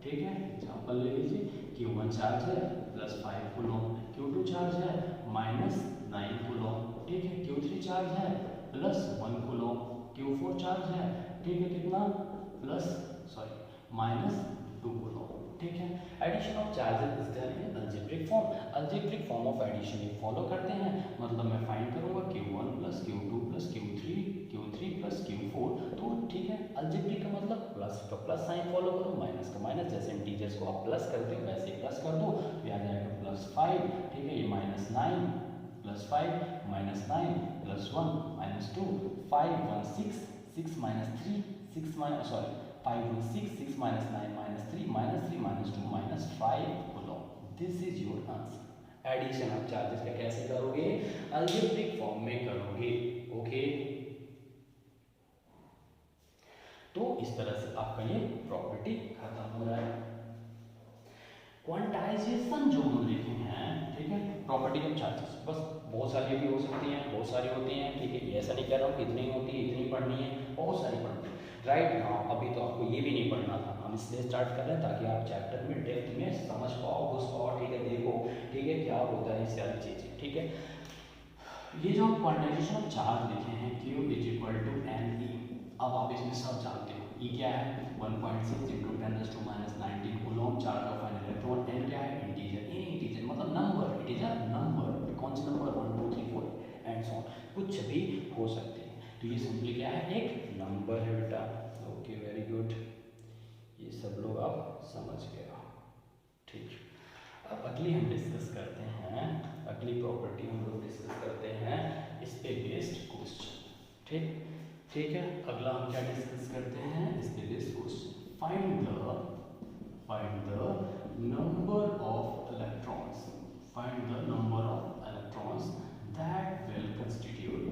ठीक है। एग्जाम्पल ले लीजिए, Q1 चार्ज है प्लस 5 कूलम, Q2 चार्ज है माइनस 9 कूलम, ठीक है। Q3 चार्ज है प्लस 1 कूलम, Q4 चार्ज है, ठीक है, कितना? माइनस 2 कूलम, ठीक है। Addition of charges is done in algebraic form. Algebraic form of addition ये फॉलो करते हैं, मतलब मैं फाइंड करूंगा Q1 plus Q2 plus Q3 plus Q4, तो ठीक है। अलजेब्रिक का मतलब प्लस का प्लस साइन फॉलो करो, माइनस का माइनस, जैसे इंटीजर्स को आप प्लस करते हो वैसे प्लस कर दो, ये आ जाएगा प्लस 5, ठीक है। ये minus 9 plus 5 minus 9 plus 1 minus 2, 5 1 6 6 minus 3 6 minus 5 1 6 6 minus 9 minus 3 minus 2 minus 5 coulomb. This is your answer. Addition of charges का कैसे करोगे? अलजेब्रिक फॉर्म में करोगे, ओके। तो इस तरह से आपका ये प्रॉपर्टी खत्म हो रहा है। क्वांटाइजेशन जो हम लिखे हैं, ठीक है, प्रॉपर्टी ऑफ चार्जेस, बस बहुत सारी भी हो सकती हैं, बहुत सारी होती हैं, ठीक है। ऐसा नहीं कह रहा हूँ कि इतनी होती है, इतनी पढ़नी है, बहुत सारी पढ़नी है, राइट। हाँ, अभी तो आपको ये भी नहीं पढ़ना था, हम इसलिए स्टार्ट कर रहे हैं ताकि आप चैप्टर में डेप्थ में समझ पाओ, घुस पाओ, ठीक है। देखो, ठीक है, क्या होता है ये सारी चीज़ें, ठीक है। ये जो हम क्वांटाइजेशन ऑफ चार्ज लिखे हैं, Q is equal to n e, अब आप इसमें सब जानते हो। ई क्या है? 1.6 into 10⁻⁻19 coulomb charge of an electron. N क्या है? इंटीजर, इंटीजर मतलब number, it is a number. कौन से नंबर? 1 2 3 4 एंड सो ऑन, कुछ भी हो सकते हैं। तो ये सिंपली क्या है? एक नंबर है बेटा, ओके, वेरी गुड, ये सब लोग आप समझ गए हो, ठीक। अब अगली हम डिस्कस करते हैं, अगली प्रॉपर्टी हम लोग डिस्कस करते हैं इस पे बेस्ड क्वेश्चन, ठीक, ठीक है। अगला हम क्या डिस्कस करते हैं? इस पे based question, find the number of electrons, find the number of electrons that will constitute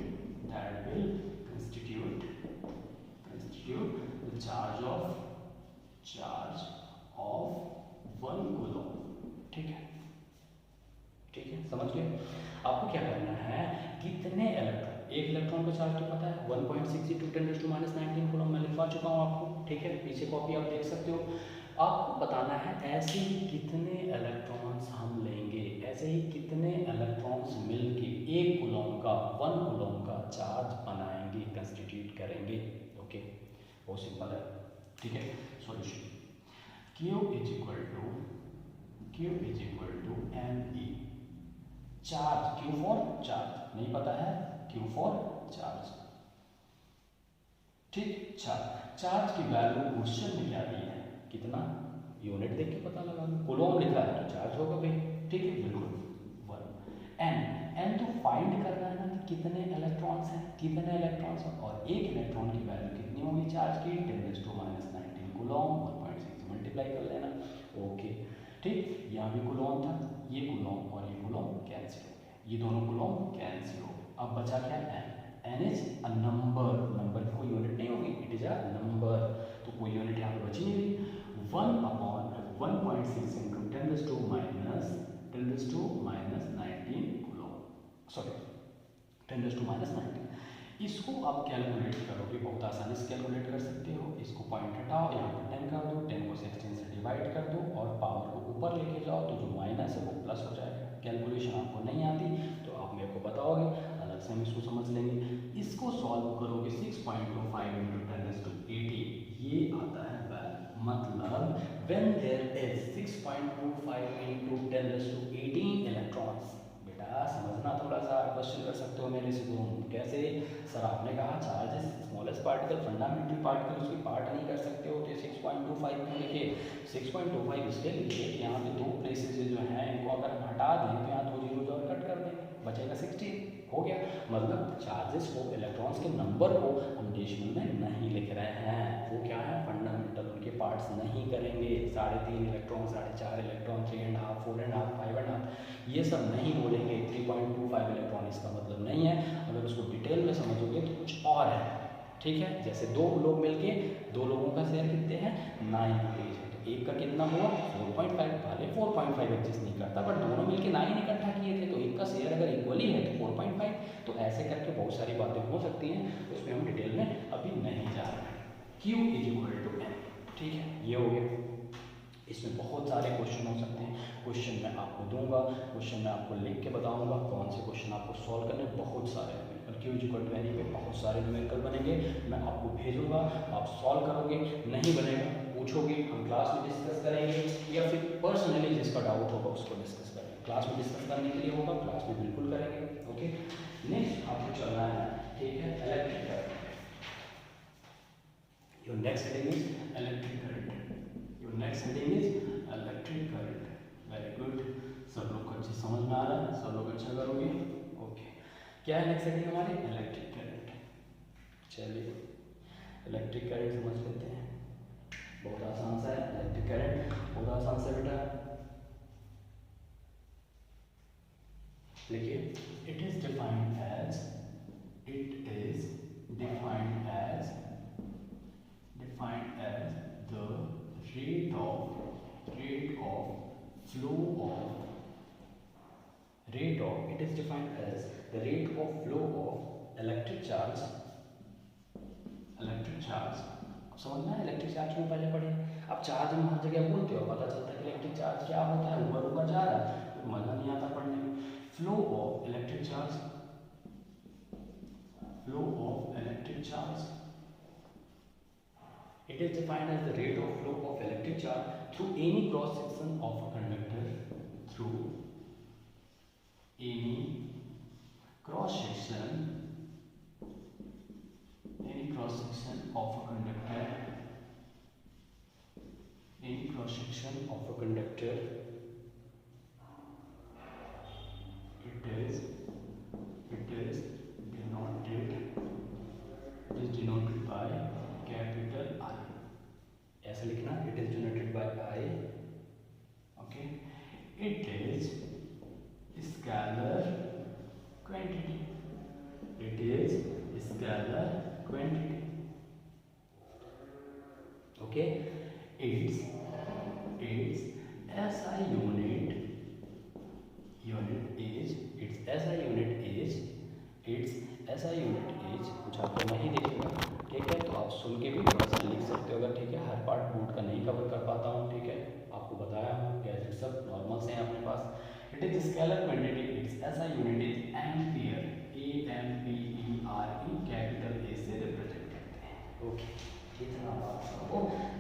the charge of 1 coulomb, ठीक है, ठीक है, समझ गए। आपको क्या करना है? कितने इलेक्ट्रॉन, एक इलेक्ट्रॉन का चार्ज तो पता है 1.6 × 10⁻⁻19 कूलम, मैं लिखवा चुका हूँ आपको, ठीक है, पीछे कॉपी आप देख सकते हो। आपको बताना है ऐसे ही कितने इलेक्ट्रॉन्स हम लेंगे, ऐसे ही कितने इलेक्ट्रॉन्स मिलके 1 कूलम का 1 कूलम का चार्ज बनाएंगे, कंस्टिट्यूट करेंगे, ओके। बहुत सिंपल है, ठीक है। Solution, Q is equal to ME, charge, Q for charge, नहीं पता है, Q फॉर चार्ज, ठीक। चार्ज की वैल्यू क्वेश्चन में क्या दी है, कितना, यूनिट देख के पता लगा लो, कूलम लिखा है तो चार्ज होगा भाई, ठीक है, बिल्कुल 1। कितने इलेक्ट्रॉन्स हैं, कितने इलेक्ट्रॉन्स हैं, और एक इलेक्ट्रॉन की वैल्यू कितनी होगी चार्ज की, 10⁻⁹ कूलॉम, 1.6 से मल्टीप्लाई कर लेना। ओके ठीक, यहाँ भी कूलॉम था, ये कूलॉम और ये कूलॉम कैंसिल हो गए, ये दोनों कूलॉम कैंसिल हो गए। अब बचा क्या, n is a number, number की कोई यूनिट नहीं होगी, इट इज अ नंबर, तो कोई यूनिट यहाँ पे बची नहीं रही। 1/1.6 इंटू 10⁻⁻19 कूलॉम, सॉरी 10⁻⁻19। इसको आप कैलकुलेट करोगे, बहुत आसानी से कैलकुलेट कर सकते हो। इसको पॉइंट हटाओ, यहाँ पर 10 कर दो, 10 को 16 से डिवाइड कर दो और पावर को ऊपर लेके जाओ, तो जो माइनस है वो प्लस हो जाएगा। कैलकुलेशन आपको नहीं आती तो आप मेरे को बताओगे, अलग से हम इसको समझ लेंगे। इसको सॉल्व करोगे 6.25 इंटू 10⁻80, ये आता है वैल्यू, मतलब when there is 6.25 into 10⁻18 electrons. बेटा समझना, थोड़ा सा क्वेश्चन कर सकते हो मेरे से तुम, कैसे सर आपने कहा charge smallest particle fundamental particle, उसकी पार्ट नहीं कर सकते हो, तो 6.25 क्यों लिखे, 6.25 इसलिए लिखे कि यहाँ पे दो प्लेसेस जो हैं इनको अगर हम हटा दें तो यहाँ 2 जीरोज और कट कर देंगे, बचेगा 16, हो गया। मतलब चार्जेस को, इलेक्ट्रॉन्स के नंबर को हम डेसिमल में नहीं लिख रहे हैं, वो क्या है फंडामेंटल, उनके पार्ट्स नहीं करेंगे। 3.5 इलेक्ट्रॉन, 4.5 इलेक्ट्रॉन, 3.5, 4.5, 5.5, ये सब नहीं बोलेंगे। 3.25 इलेक्ट्रॉन इसका मतलब नहीं है, अगर उसको डिटेल में समझोगे तो कुछ और है, ठीक है। जैसे दो लोग मिलके, दो लोगों का शेयर कितने हैं, 9 पेज है, तो एक का कितना हुआ 4.5, भले 4.5 एडजस्ट नहीं करता, बट दोनों मिलके 9 इकट्ठा किए थे, तो एक का शेयर अगर इक्वली है तो 4.5, तो ऐसे करके बहुत सारी बातें हो सकती हैं, उसमें हम डिटेल में अभी नहीं जा रहे हैं। Q is equal to n, ठीक है, ये हो गया। इसमें बहुत सारे क्वेश्चन हो सकते हैं, क्वेश्चन मैं आपको दूंगा, क्वेश्चन मैं आपको लिख के बताऊंगा कौन से क्वेश्चन आपको सॉल्व करने, बहुत सारे numerical, Q is equal to n पे बहुत सारे न्यूमेरिकल बनेंगे, मैं आपको भेजूंगा, आप सॉल्व करोगे, नहीं बनेगा पूछोगे, हम क्लास में डिस्कस करेंगे, या फिर पर्सनली जिसका डाउट होगा उसको डिस्कस करेंगे। क्लास में डिस्कस करने के लिए होगा, क्लास में बिल्कुल करेंगे। ओके, नेक्स्ट आपको चलना है, ठीक है, electric current. Your next heading is electric current, your next heading is electric current. Very good, सब लोग को अच्छे समझ में आ रहा है, सब लोग अच्छा करोगे। ओके, क्या है नेक्स्ट हेडिंग हमारी, इलेक्ट्रिक करंट। चलिए इलेक्ट्रिक करंट समझ लेते हैं, बहुत आसान सा है इलेक्ट्रिक करंट, बहुत आसान सा बेटा। देखिए, it is defined as the rate of flow of electric charge, समझना है इलेक्ट्रिक चार्ज में पहले पढ़े। अब चार्ज हम हर जगह बोलते हो, पता चलता है कि इलेक्ट्रिक चार्ज क्या होता है, ऊपर ऊपर जा रहा है, तो मजा नहीं आता पढ़ने में। Flow of electric charge, it is defined as the rate of flow of electric charge through any cross section of a conductor, through any cross section of a conductor, any cross section of a conductor, it is denoted by capital I, ऐसा लिखना, it is denoted by I, okay, it is scalar quantity, it is scalar quantity, okay, its SI unit is कुछ आपको नहीं दिखेगा, ठीक है, तो आप सुन के भी थोड़ा सा लिख सकते हो अगर, ठीक है, हर पार्ट बोर्ड का नहीं कवर कर पाता हूँ, ठीक है, आपको बताया हूँ, गैजेट सब नॉर्मल से हैं अपने पास। It is scalar quantity, its SI unit is ampere, AMPERE, capital A से रिप्रेजेंट करते हैं। ओके, इतना आपको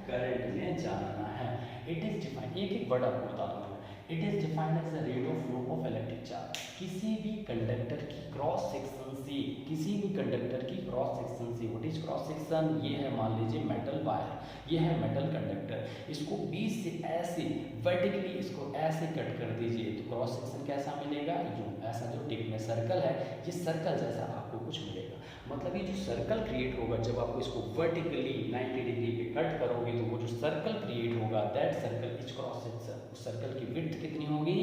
करंट में जानना है। इट इज डिफाइंड, एक एक वर्ड आपको बता दूंगा। It is defined as the rate of flow of electric charge, किसी भी कंडक्टर की क्रॉस सेक्शन से, किसी भी कंडक्टर की क्रॉस सेक्शन से, व्हाट इज क्रॉस सेक्शन, ये है मान लीजिए मेटल वायर, ये है मेटल कंडक्टर, इसको बीच से ऐसे वर्टिकली इसको ऐसे कट कर दीजिए, तो क्रॉस सेक्शन कैसा मिलेगा, यूं ऐसा जो टिप में सर्कल है, ये सर्कल जैसा आपको कुछ मिलेगा। मतलब ये जो सर्कल क्रिएट होगा, जब आपको इसको वर्टिकली 90 डिग्री पे कट करोगे तो वो जो सर्कल क्रिएट होगा, that circle is cross section, उस सर्कल की विड्थ कितनी होगी,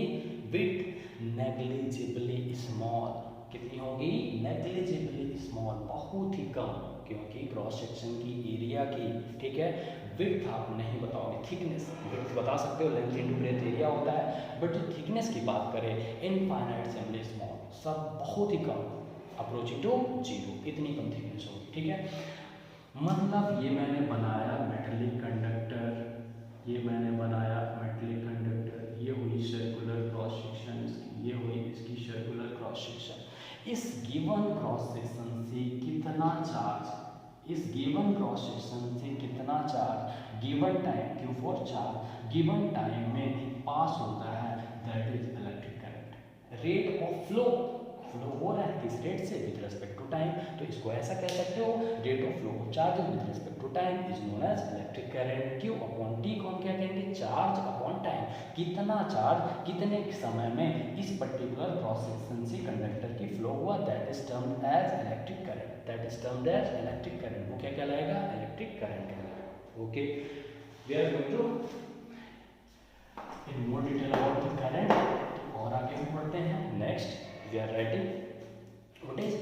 विड्थ नेग्लिजिबली स्मॉल, कितनी होगी, नेग्लिजिबली स्मॉल, बहुत ही कम, क्योंकि क्रॉस सेक्शन की एरिया की, ठीक है, विड्थ आप नहीं बताओगे, थिकनेस, विड्थ बता सकते हो, लेंथ इनटू ब्रेथ एरिया होता है, बट जो थिकनेस की बात करें, इनफाइनाइटेसिमली स्मॉल, सब बहुत ही कम, अप्रोचिंग टू जीरो, इतनी कम थिकनेस होगी, ठीक है। मतलब ये मैंने बनाया मेटेलिक कंडक्टर, ये मैंने बनाया मेटेलिक कंडक्टर, ये हुई सर्कुलर क्रॉस सेक्शन, ये हुई इसकी सर्कुलर क्रॉस सेक्शन। इस गिवन क्रॉस सेक्शन से कितना चार्ज, इस गिवन क्रॉस सेक्शन से कितना charge given time, Q for charge, given time में पास होता है, that is electric current. Rate of flow, flow हो रहा है किस रेट से, विद रिस्पेक्ट टू टाइम, तो इसको ऐसा कह सकते हो, rate of flow of charge with respect to time is known as electric current. Q upon T को हम क्या कहेंगे, चार्ज अपॉन टाइम, कितना चार्ज कितने समय में इस पर्टिकुलर क्रॉस सेक्शन से कंडक्टर की फ्लो हुआ, that is termed as electric current, that is termed as electric current. वो क्या कहलाएगा, इलेक्ट्रिक करंट कहलाएगा। Okay, we are going to in more detail about the current, और आगे हम पढ़ते हैं। Next we are writing what is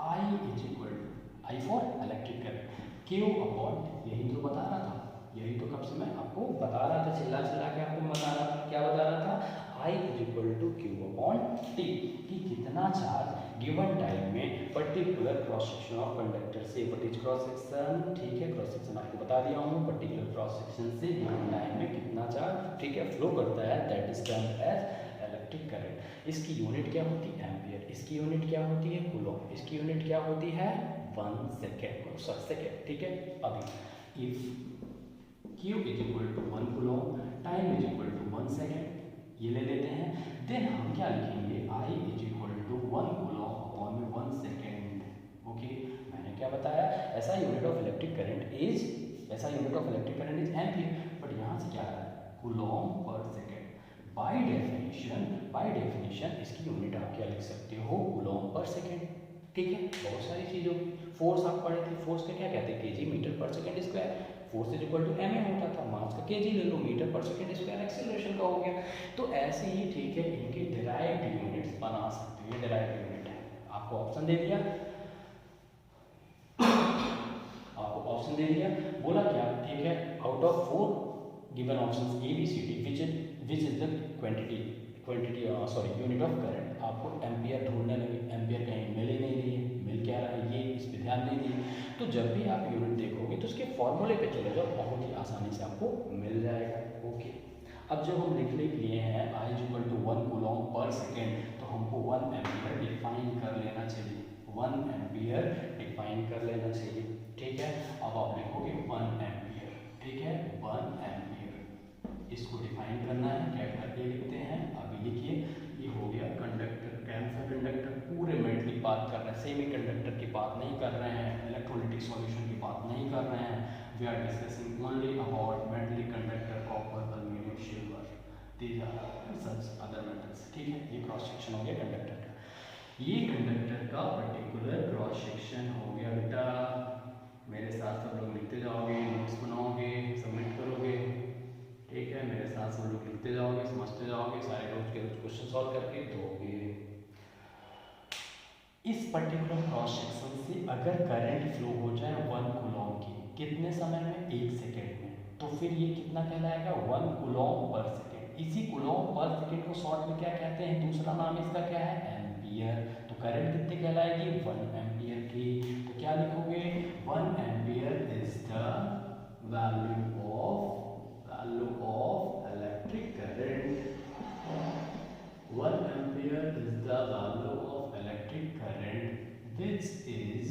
I is equal to, I for electric current, Q upon, यही तो बता रहा था, यही तो कब से मैं आपको बता रहा था, चिल्ला चिल्ला के आपको बता रहा था, क्या बता रहा था, I is equal to Q upon T, कि कितना चार्ज गिवन टाइम में particular cross section of conductor से, व्हाट इज क्रॉस सेक्शन, ठीक है, क्रॉस सेक्शन आपको बता दिया हूँ, पर्टिकुलर क्रॉस सेक्शन से गिवन टाइम में कितना चार्ज, ठीक है, फ्लो करता है, that is termed as electric current. इसकी यूनिट क्या होती है, एम्पियर, इसकी यूनिट क्या होती है, कूलॉम, इसकी यूनिट क्या होती है, 1 सेकेंड, सेकेंड, ठीक है। अभी if Q is equal to 1 coulomb, time is equal to 1 second, ये ले लेते हैं, देन हम क्या लिखेंगे, I is equal to 1 coulomb upon 1 second. Okay, मैंने क्या बताया, SI unit of electric current is, SI unit of electric current is ampere, but यहाँ से क्या है, coulomb per second. By definition इसकी यूनिट आप क्या लिख सकते हो, कूलॉम पर सेकेंड, ठीक है। बहुत सारी चीज़ों की, फोर्स आप पढ़े थे, फोर्स का क्या कहते हैं, KG meter per second square, force is equal to m होता था, मास का केजी ले लो, meter per second square acceleration का हो गया। तो ऐसे ही, ठीक है, इनके डिराइव्ड यूनिट्स बना सकते हो, ये डिराइव्ड यूनिट है, आपको ऑप्शन दे दिया, आपको ऑप्शन दे दिया, बोला क्या, ठीक है, out of 4 given options A B C D which is the quantity unit of current, आपको एम्पियर ढूंढने लगे, एम्पियर कहीं मिल ही नहीं रही है, मिल क्या रहा है, ये इस पर ध्यान नहीं दिए, तो जब भी आप यूनिट देखोगे तो उसके फॉर्मूले पे चले जाओ, बहुत ही आसानी से आपको मिल जाएगा। ओके, अब जब हम लिखने के लिए हैं I is equal to 1 coulomb per second, तो हमको 1 एम्पियर डिफाइन कर लेना चाहिए, 1 एम्पियर डिफाइन कर लेना चाहिए, ठीक है। अब आप लिखोगे 1 एम्पियर, ठीक है, 1 एम्पियर, इसको डिफाइन करना है, क्या करके लिखते हैं, अभी लिखिए, ये हो गया कंडक्टर, कैंसर कंडक्टर, पूरे मेटल की बात कर रहे हैं, सेमी कंडक्टर की बात नहीं कर रहे हैं, इलेक्ट्रोलाइटिक सॉल्यूशन की बात नहीं कर रहे हैं, we are discussing only about metallic conductor, copper, aluminium, silver, these are such other metals, ठीक है। ये क्रॉस सेक्शन हो गया कंडक्टर का, ये कंडक्टर का पर्टिकुलर क्रॉस सेक्शन हो गया। बेटा मेरे साथ सब लोग लिखते जाओगे, नोट्स बनाओगे, सबमिट करोगे, ठीक है, मेरे साथ सब लोग लिखते जाओगे, समझते जाओगे, सारे रोज के रोज क्वेश्चन सॉल्व करके दोगे। इस पर्टिकुलर क्रॉस सेक्शन से अगर करंट फ्लो हो जाए 1 कूलॉम की, कितने समय में, 1 सेकेंड में, तो फिर ये कितना कहलाएगा, 1 कूलॉम पर सेकेंड। इसी कूलॉम पर सेकेंड को शॉर्ट में क्या कहते हैं, दूसरा नाम इसका क्या है, एम्पियर। तो करंट कितनी कहलाएगी, 1 एम्पियर की, तो क्या लिखोगे, 1 ampere is the value of electric current, 1 ampere is the value of electric current which is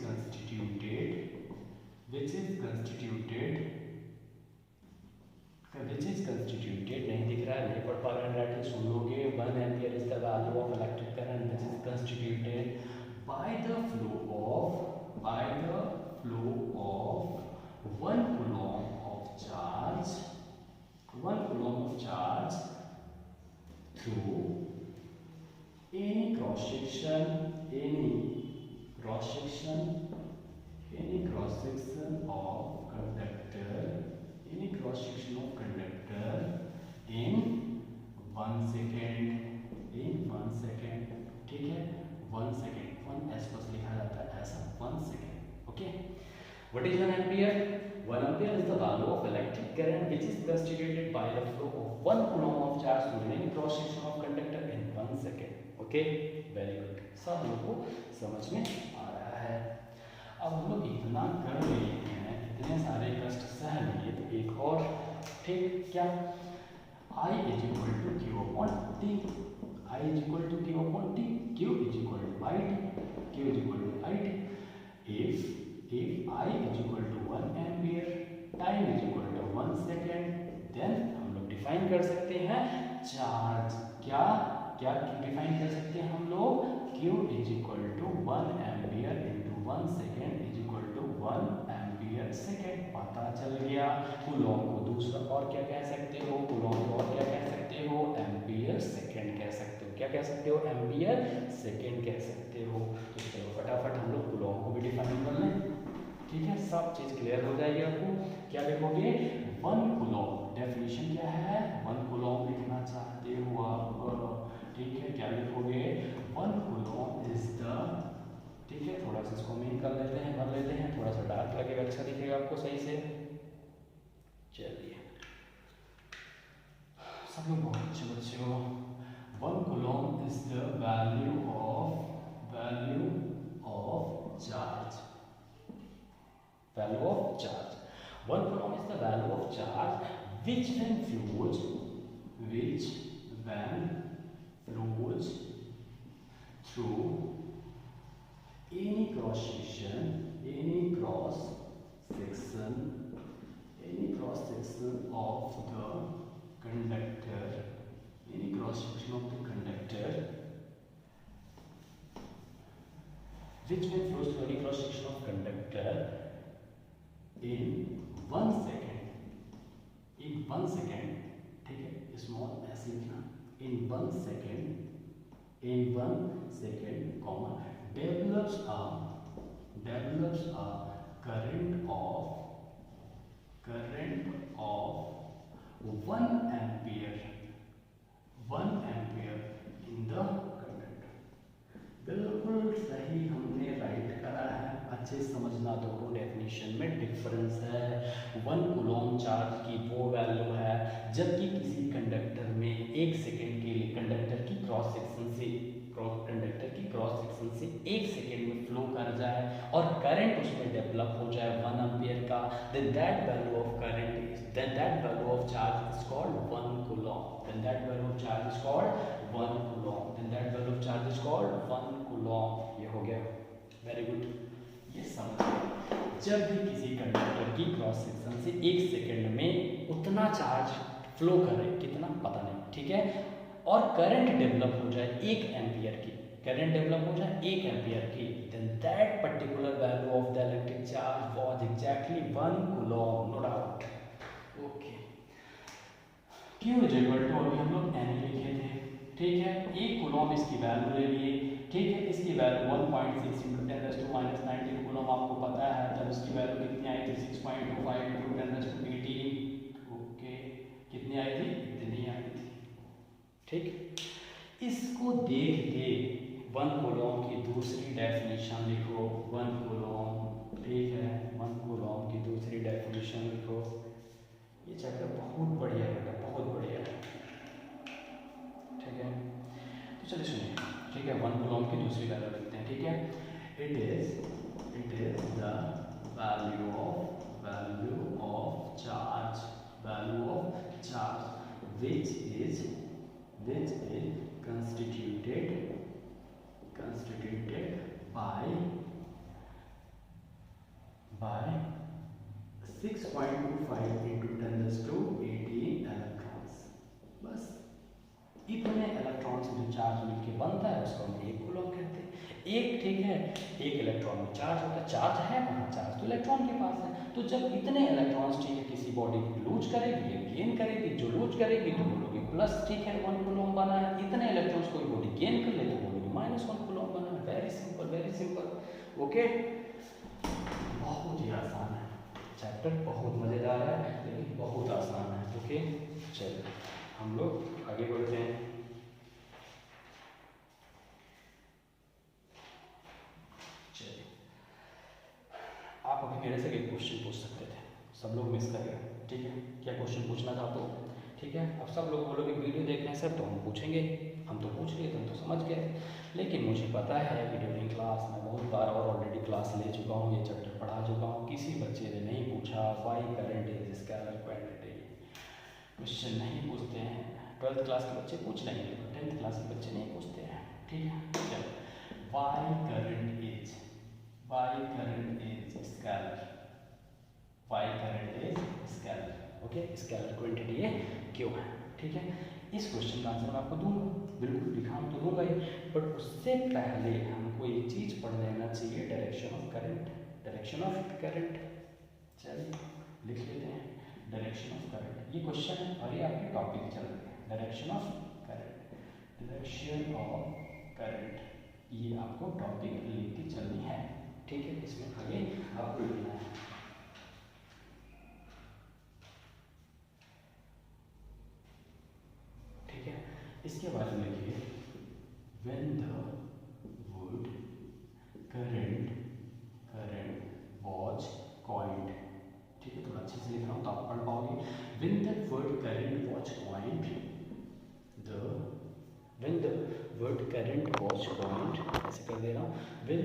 constituted नहीं दिख रहा है, नहीं पढ़ पा रहे हैं, राइटिंग सुन लोगे, 1 ampere is the value of electric current which is constituted by the flow of 1 coulomb of charge through cross section of conductor in 1 second, ठीक है, 1 सेकेंड, 1 एस बस लिखा जाता है ऐसा, 1 second, okay. What is 1 ampere? 1 ampere is the value of electric current which is constituted by the flow of 1 coulomb of charge through any cross section of conductor in 1 second. Okay, very good. सब लोगों को समझ में आ रहा है। अब हम लोग इतना कर लिए हैं, इतने सारे कष्ट सह लिए, तो एक और, ठीक, क्या I is equal to Q upon T, I is equal to Q upon T, Q is equal to IT, Q is equal to IT. If I is equal to 1 ampere, time is equal to 1 second, then हम लोग define कर सकते हैं charge, क्या define कर सकते हैं हम लोग, Q is equal to 1 ampere into 1 second is equal to 1 ampere second, पता चल गया। कूलॉम को दूसरा और क्या कह सकते हो, कूलॉम को और क्या कह सकते हो, एम्पियर सेकेंड कह सकते हो, क्या कह सकते हो, एम्पियर सेकेंड कह सकते हो। तो चलो फटाफट हम लोग कूलॉम को भी डिफाइन कर लें, ठीक है, सब चीज क्लियर हो जाएगी आपको। क्या लिखोगे, 1 कूलॉम, डेफिनेशन क्या है, 1 कूलॉम लिखना चाहते हो आप, ठीक है, क्या लिखोगे, 1 कूलॉम इज द, ठीक है, थोड़ा सा इसको मीन कर लेते हैं, भर लेते हैं, थोड़ा सा डार्क लगेगा, अच्छा दिखेगा आपको सही से। चलिए सब लोग बहुत अच्छे बच्चे हो। 1 Coulomb is the value of charge, value of charge. 1 coulomb is the value of charge which when flows through any cross section of the conductor, which when flows through any cross section of conductor in 1 second, ठीक है, small ऐसे लिखना, in 1 second, comma, develops a current of 1 ampere in the conductor। बिल्कुल सही हमने right करा है, अच्छे समझना दोनों डेफिनेशन में डिफरेंस है। 1 कूलॉम चार्ज की वो वैल्यू है जबकि किसी कंडक्टर में 1 सेकेंड के लिए कंडक्टर की क्रॉस सेक्शन से 1 सेकेंड में फ्लो कर जाए और करंट उसमें डेवलप हो जाए 1 एम्पियर का, then that value of charge is called 1 coulomb, ये हो गया, वेरी गुड, ये समझ गए। जब भी किसी कंडक्टर की क्रॉस सेक्शन से 1 सेकेंड में उतना चार्ज फ्लो करे, कितना पता नहीं, ठीक है, और करंट डेवलप हो जाए 1 एम्पियर की, then that particular value of the electric charge was exactly 1 coulomb, no doubt. Okay. Q is equal to, अभी हम लोग n लिखे थे, ठीक है, 1 कूलॉम इसकी वैल्यू ले लिए, ठीक है, इसकी वैल्यू 1.6 × 10⁻⁹ कूलॉम आपको पता है, तब इसकी वैल्यू कितनी आई थी, 6.25 × 10⁻18, ओके, कितनी आई थी, इतनी आई थी, ठीक। इसको देख के 1 कूलॉम की दूसरी डेफिनेशन लिखो, 1 कूलॉम, ठीक है, 1 कूलॉम की दूसरी डेफिनेशन लिखो। ये चैप्टर बहुत बढ़िया है बेटा, बहुत बढ़िया है, ठीक है। तो चलिए सुनिए, ठीक है, 1 कूलॉम की दूसरी वैल्यू लिखते हैं, ठीक है। It is the value of charge which is constituted by 6.25 × 10⁻18 electrons. बस इतने इलेक्ट्रॉन से जो चार्ज मिलके बनता है उसको हम 1 कूलॉम कहते हैं। एक, ठीक है, 1 इलेक्ट्रॉन में चार्ज होता है, चार्ज है वहाँ, चार्ज तो इलेक्ट्रॉन के पास है। तो जब इतने इलेक्ट्रॉन्स, ठीक है, किसी बॉडी को लूज करेगी, ये गेन करेगी, जो लूज करेगी तो बोलोगे प्लस, ठीक है, 1 कूलॉम बना है। इतने इलेक्ट्रॉन्स कोई बॉडी गेन कर ले तो बोलोगे ओके, बहुत ही आसान है चैप्टर, बहुत मज़ेदार है लेकिन बहुत आसान है। ओके चलिए हम लोग आगे बढ़ते हैं। चलिए आप अभी मेरे से एक क्वेश्चन पूछ सकते थे, सब लोग मिस कर गए, ठीक है, क्या क्वेश्चन पूछना था आपको? ठीक है, अब सब लोग बोलोगे वीडियो देख रहे हैं सर तो हम पूछेंगे, हम तो पूछ लिए, तुम तो समझ गए, लेकिन मुझे पता है कि ड्यूरिंग क्लास मैं बहुत बार और ऑलरेडी क्लास ले चुका हूँ, ये चैप्टर पढ़ा चुका हूँ, किसी बच्चे ने नहीं पूछा why current is scalar quantity, question नहीं पूछते हैं, 12th क्लास के बच्चे पूछ लेंगे, 10th क्लास के बच्चे नहीं पूछते हैं, ठीक है। चलो why current is scalar, why current is scalar, okay, scalar quantity ये क्यों है, ठीक है। इस क्वेश्चन का आंसर मैं आपको दूंगा, बिल्कुल दिखा तो दूंगा ही, बट उससे पहले हमको एक चीज पढ़ लेना चाहिए, direction of current, direction of current, चलिए लिख लेते हैं डायरेक्शन ऑफ करंट, ये क्वेश्चन है और ये आपके टॉपिक चल रहे हैं, direction of current, direction of current, ये आपको टॉपिक लिख के चलनी है, ठीक है, इसमें आगे आपको लिखना है। इसके बारे में लिखिए, when the wood current was coined, ठीक है, थोड़ा अच्छे से लिख रहा हूँ तो आप पढ़ पाओगे, when the word current was coined, when the word current was coined, ऐसे कर दे रहा हूँ, when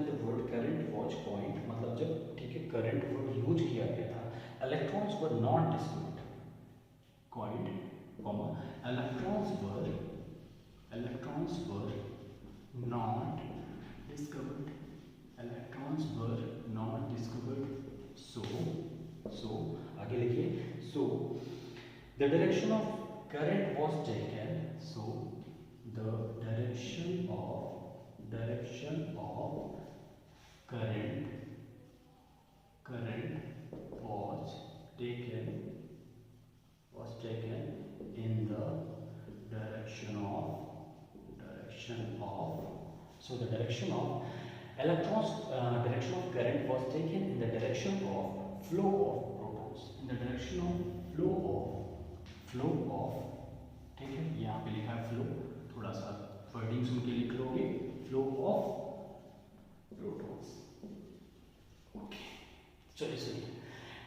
the word current was coined मतलब जब, ठीक है, करंट वर्ड यूज किया गया था, electrons were not distributed, coined, electrons were not discovered, electrons were not discovered, so आगे लिखिए, so the direction of current was taken, so the direction of current was taken in the direction of, so the direction of electrons, direction of current was taken in the direction of flow of protons, in the direction of flow of, ठीक है, यहाँ पे लिखा है flow, थोड़ा सा wording सुन के लिख लोगे, फ्लो ऑफ प्रोटॉन्स, ओके। चलिए सुनिए,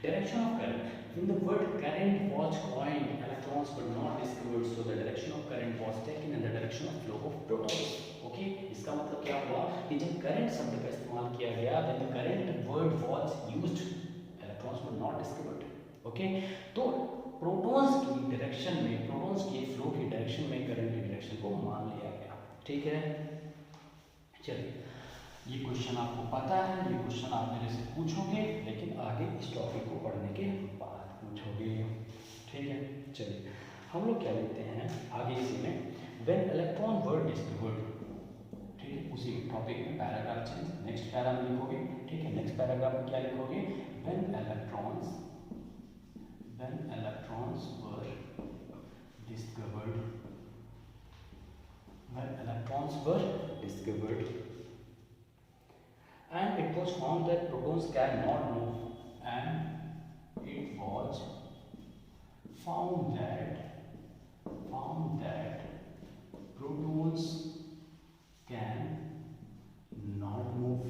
direction of current, when the word current was coined, electrons were not discovered, so the direction of current was taken in the direction of flow of protons, okay। इसका मतलब क्या हुआ कि जब current शब्द का इस्तेमाल किया गया, when the current word was used, electrons were not discovered, okay। तो प्रोटॉन्स की डायरेक्शन में, प्रोटॉन्स के फ्लो की डायरेक्शन में करंट की डायरेक्शन को मान लिया गया, ठीक है। चलिए ये क्वेश्चन आपको पता है, ये क्वेश्चन आप मेरे से पूछोगे, लेकिन आगे इस टॉपिक को पढ़ने के बाद पूछोगे, ठीक है। चलिए हम लोग क्या लिखते हैं आगे इसी में, व्हेन इलेक्ट्रॉन वर डिस्कवर्ड, ठीक है, उसी टॉपिक में पैराग्राफ चेंज, नेक्स्ट पैरा में लिखोगे, ठीक है, नेक्स्ट पैराग्राफ में क्या लिखोगे, when electrons were discovered and it was found that protons cannot move, and it was found that protons cannot move,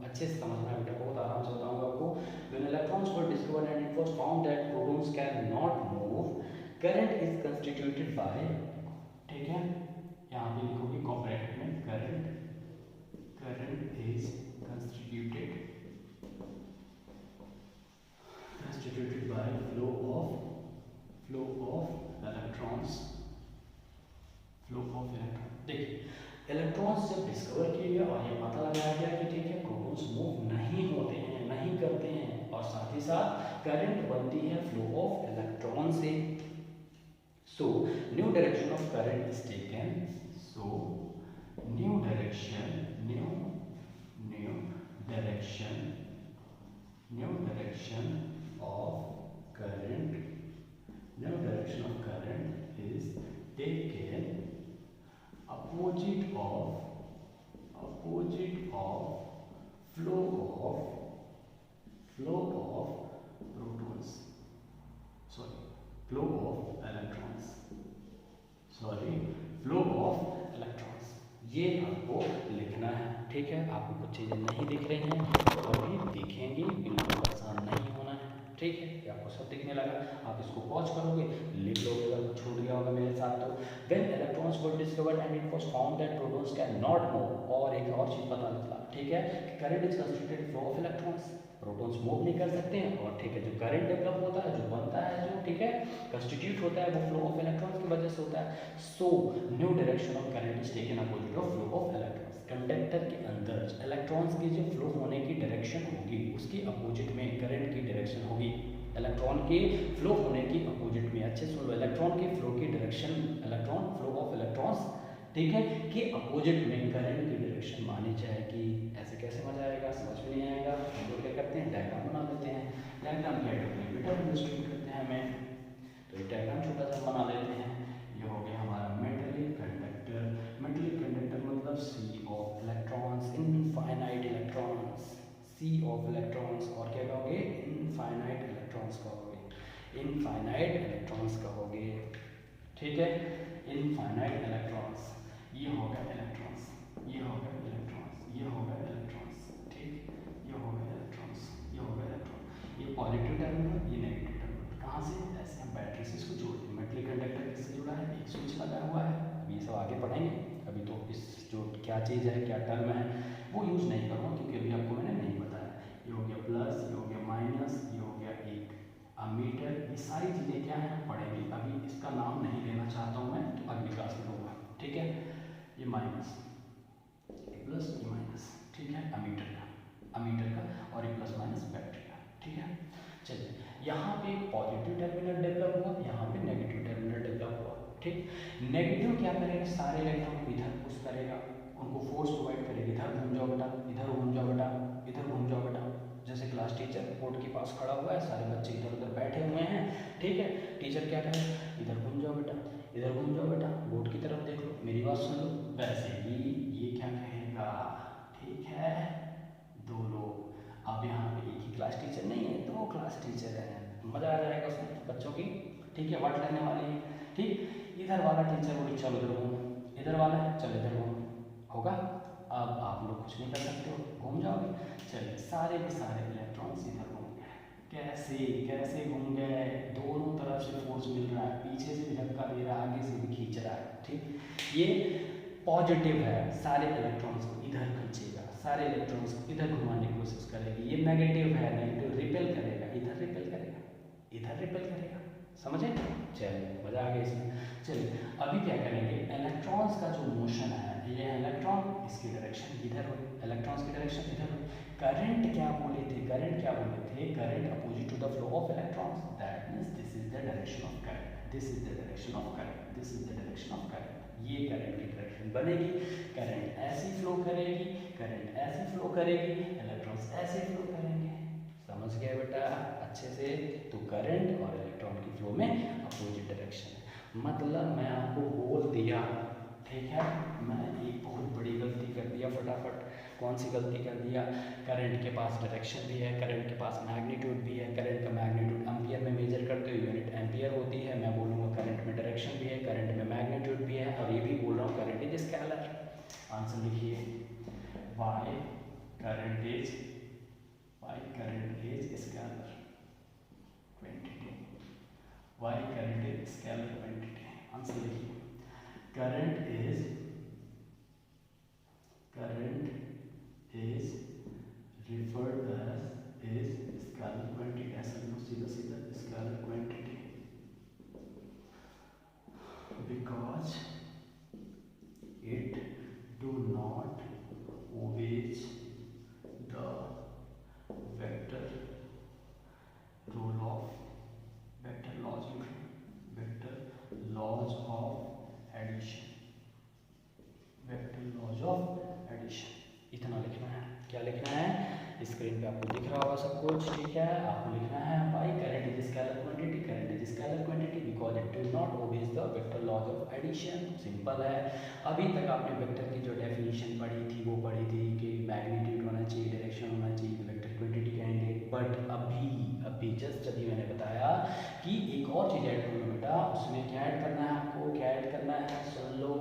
अच्छे से समझना है बेटा, बहुत आराम से बताऊंगा आपको। when electrons were discovered and it was found that protons cannot move, current is constituted by, ठीक है, यहाँ पे लिखोगे ब्रैकेट में, current is constituted by flow of electrons, देखिए इलेक्ट्रॉन्स जब डिस्कवर किए गए और ये पता लगाया गया कि ठीक है प्रोटॉन्स मूव नहीं होते हैं, नहीं करते हैं, और साथ ही साथ करंट बनती है फ्लो ऑफ इलेक्ट्रॉन से, so new direction of current is taken, so new direction of current is taken opposite of opposite of flow of protons, sorry flow of electrons, sorry flow of electrons, ये आपको लिखना है। ठीक है, आपको कुछ चीज़ें नहीं दिख रही हैं तो अभी दिखेंगी, बिल्कुल परेशान नहीं होना है। ठीक है, ये आपको सब दिखने लगा, आप इसको पॉज करोगे, लिख लोगे अगर कुछ छूट गया होगा मेरे साथ तो। When electrons were discovered and it was found that protons can not move, और एक और चीज़ पता चला, ठीक है, current is constituted flow of electrons, protons move नहीं कर सकते हैं, और ठीक है जो करंट डेवलप होता है, जो बनता है, जो ठीक है कंस्टिट्यूट होता है, वो फ्लो ऑफ इलेक्ट्रॉन्स की वजह से होता है। So new direction of current is taken opposite of flow of electrons, conductor के अंदर इलेक्ट्रॉन्स की जो फ्लो होने की डायरेक्शन होगी उसकी अपोजिट में करंट की डायरेक्शन होगी, इलेक्ट्रॉन के फ्लो होने की अपोजिट में, अच्छे सुन लो, इलेक्ट्रॉन के फ्लो की direction, electron flow of electrons, ठीक है, के अपोजिट में करंट की डायरेक्शन मानी जाएगी। ऐसे कैसे मजा आएगा, समझ में नहीं आएगा, हम लोग क्या करते हैं, डायग्राम बना लेते हैं। डायग्राम क्या करते हैं बेटा, अंडरस्टैंड करते हैं हमें, तो ये डायग्राम छोटा सा बना लेते हैं। ये हो गया हमारा मेटेलिक कंडक्टर, मेटेलिक कंडक्टर मतलब sea of electrons, infinite electrons, sea of electrons, और क्या कहोगे, इनफाइनाइट इलेक्ट्रॉन्स कहोगे, इनफाइनाइट इलेक्ट्रॉन्स कहोगे, ठीक है, इनफाइनाइट इलेक्ट्रॉन्स, ये हो गया इलेक्ट्रॉन्स, ये हो गया इलेक्ट्रॉन्स, ये हो गया इलेक्ट्रॉन्स, ठीक, ये हो गया इलेक्ट्रॉन्स, ये हो गया इलेक्ट्रॉन, ये पॉजिटिव टर्मिनल, ये नेगेटिव टर्मिनल, कहाँ से, ऐसे हम बैटरी से इसको जोड़ते हैं। मेटलिक कंडक्टर किससे जुड़ा है, एक स्विच लगा हुआ है, अभी ये सब आगे पढ़ेंगे, अभी तो इस जो क्या चीज़ है, क्या टर्म है, वो यूज़ नहीं करूँगा क्योंकि अभी आपको मैंने नहीं बताया। ये हो गया प्लस, ये हो गया माइनस, ये हो गया एक अमीटर, ये सारी चीज़ें क्या है पढ़ेंगे, अभी इसका नाम नहीं लेना चाहता हूँ मैं, तो अगली क्लास में लूँगा, ठीक है। ये माइनस, ये प्लस, ये माइनस, ठीक है, अमीटर का, और ये प्लस माइनस बैटरी का, ठीक है। चलिए, यहाँ पे एक पॉजिटिव टर्मिनल डेवलप हुआ, यहाँ पे नेगेटिव टर्मिनल डेवलप हुआ, ठीक। नेगेटिव क्या करेगा, सारे इलेक्ट्रॉन इधर पुश करेगा, उनको फोर्स प्रोवाइड करेगा, इधर घूम जाओ बेटा, इधर घूम जाओ बेटा, इधर घूम जाओ बेटा। जैसे क्लास टीचर बोर्ड के पास खड़ा हुआ है, सारे बच्चे इधर उधर बैठे हुए हैं, ठीक है, टीचर क्या कहे, इधर घूम जाओ बेटा, इधर घूम जाओ बेटा, बोर्ड की तरफ देख लो, मेरी बात सुन लो, वैसे ही ये क्या कहेगा, ठीक है, दो लोग, अब यहाँ पे एक ही क्लास टीचर नहीं है, दो क्लास टीचर हैं, मज़ा आ जाएगा उसमें बच्चों की, ठीक है, वाट लगने वाली है, ठीक। इधर वाला टीचर बोले चलो इधर घूम, इधर वाला है चलो इधर घूम, होगा। अब आप लोग कुछ नहीं कर सकते हो, घूम जाओगे। चलिए, सारे के सारे इलेक्ट्रॉन्स इधर घूम गए, कैसे कैसे घूम गए, दोनों तरफ से फोर्स मिल रहा है, पीछे से भी धक्का दे रहा है, आगे से भी खींच रहा है, ठीक। ये पॉजिटिव है, सारे इलेक्ट्रॉन्स को इधर खींचेगा, सारे इलेक्ट्रॉन्स को इधर घुमाने की कोशिश करेगी। ये नेगेटिव है, नेगेटिव रिपेल करेगा, इधर रिपेल करेगा, इधर रिपेल करेगा, समझे। चलिए, मजा आ गया इसमें। चलिए, अभी क्या करेंगे, इलेक्ट्रॉन्स का जो मोशन है, ये इलेक्ट्रॉन, इसकी डायरेक्शन इधर हो, इलेक्ट्रॉन्स की डायरेक्शन इधर हो। करंट क्या बोले थे, करंट क्या बोले थे, current opposite to the flow of electrons, that means this is the direction of current, this is the direction of current, this is the direction of current, ये करंट की डायरेक्शन बनेगी। Current ऐसी flow करेगी, current ऐसी flow करेगी, electrons ऐसे flow करेंगे, समझ गए बेटा अच्छे से। तो करंट और इलेक्ट्रॉन की फ्लो में अपोजिट डायरेक्शन, मतलब मैं आपको बोल दिया, ठीक है, मैं एक बहुत बड़ी गलती कर दिया फटाफट। कौन सी गलती कर दिया, करंट के पास डायरेक्शन भी है, करंट के पास मैग्नीट्यूड भी है, करंट का मैग्नीट्यूड एम्पियर में मेजर करते हो, यूनिट एम्पियर होती है, मैं बोलूँगा करंट में डायरेक्शन भी है, करंट में मैग्नीट्यूड भी है, और ये भी बोल रहा हूँ करंट इज स्केलर। आंसर लिखिए, why current is scalar quantity, why current is scalar quantity. Answer लिखिए, current is referred as is scalar quantity, ऐसा लिखो सीधा सीधा, scalar quantity, because it do not obeys the vector rule of vector laws of addition, vector laws of addition, इतना लिखना है। क्या लिखना है, स्क्रीन पे आपको दिख रहा होगा सब कुछ, ठीक है। आपको लिखना है भाई current is scalar quantity, current is scalar quantity because it does not obeys the vector laws of addition. Simple है। अभी तक आपने वेक्टर की जो डेफिनेशन पढ़ी थी वो पढ़ी थी कि मैग्नीट्यूड होना चाहिए, डायरेक्शन होना चाहिए, तो वेक्टर क्वांटिटी कहेंगे। बट अभी जस्ट अभी मैंने बताया कि एक और चीज़ ऐड कर लो बेटा, उसमें क्या ऐड करना है आपको, क्या ऐड करना है, सुन लो,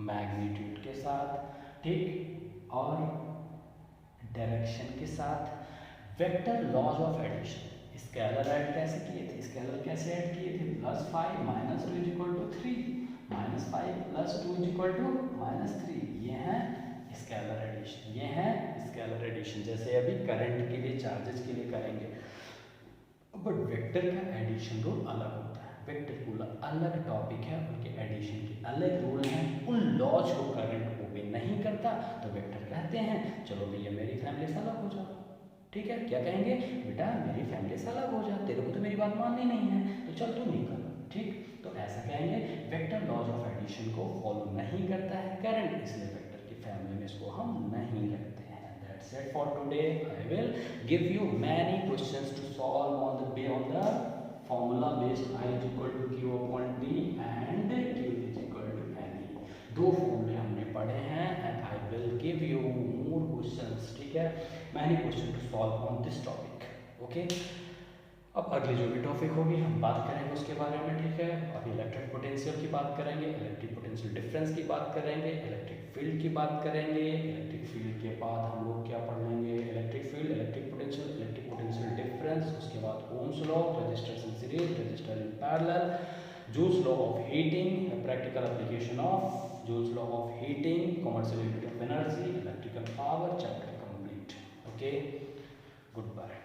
मैग्नीट्यूड के साथ, ठीक, और डायरेक्शन के साथ vector laws of addition. Scalar add कैसे किए थे, स्केलर कैसे ऐड किए थे, +5 -2 is equal to 3, -5 + 2 is equal to -3। ये है स्केलर एडिशन, ये है स्केलर एडिशन। जैसे अभी करंट के लिए, चार्जेस के लिए करेंगे, बट वेक्टर का एडिशन रूल अलग होता है। वेक्टर रूल अलग टॉपिक है, उनके एडिशन के अलग रूल हैं। उन लॉज को करंट ओबे नहीं करता तो वेक्टर कहते हैं चलो भैया मेरी फैमिली से अलग हो जाओ, ठीक है। क्या कहेंगे, बेटा मेरी फैमिली से अलग हो जा, तेरे को तो मेरी बात माननी नहीं है, तो चल तू निकल, ठीक। तो ऐसा कहेंगे वेक्टर लॉज ऑफ एडिशन को फॉलो नहीं करता है करंट, इसलिए वेक्टर की फैमिली में इसको हम नहीं रखते हैं। That's it for today. I will give you many questions to solve on the formula based I is equal to Q upon D and Q is equal to NE। दो फॉर्मूले हमने पढ़े हैं and I will give you more questions, ठीक है, many questions to solve on this topic, okay। अब अगली जो भी टॉपिक होगी हम बात करेंगे उसके बारे में, ठीक है। अभी इलेक्ट्रिक पोटेंशियल की बात करेंगे, इलेक्ट्रिक पोटेंशियल डिफरेंस की बात करेंगे, इलेक्ट्रिक फील्ड की बात करेंगे। इलेक्ट्रिक फील्ड के बाद हम लोग क्या पढ़ लेंगे, electric field, electric potential difference, उसके बाद Ohm's law, resistors in series, resistor in parallel, Joule's law of heating, practical application of Joule's law of heating, commercial unit of energy, electrical power, chapter complete, okay. Good bye.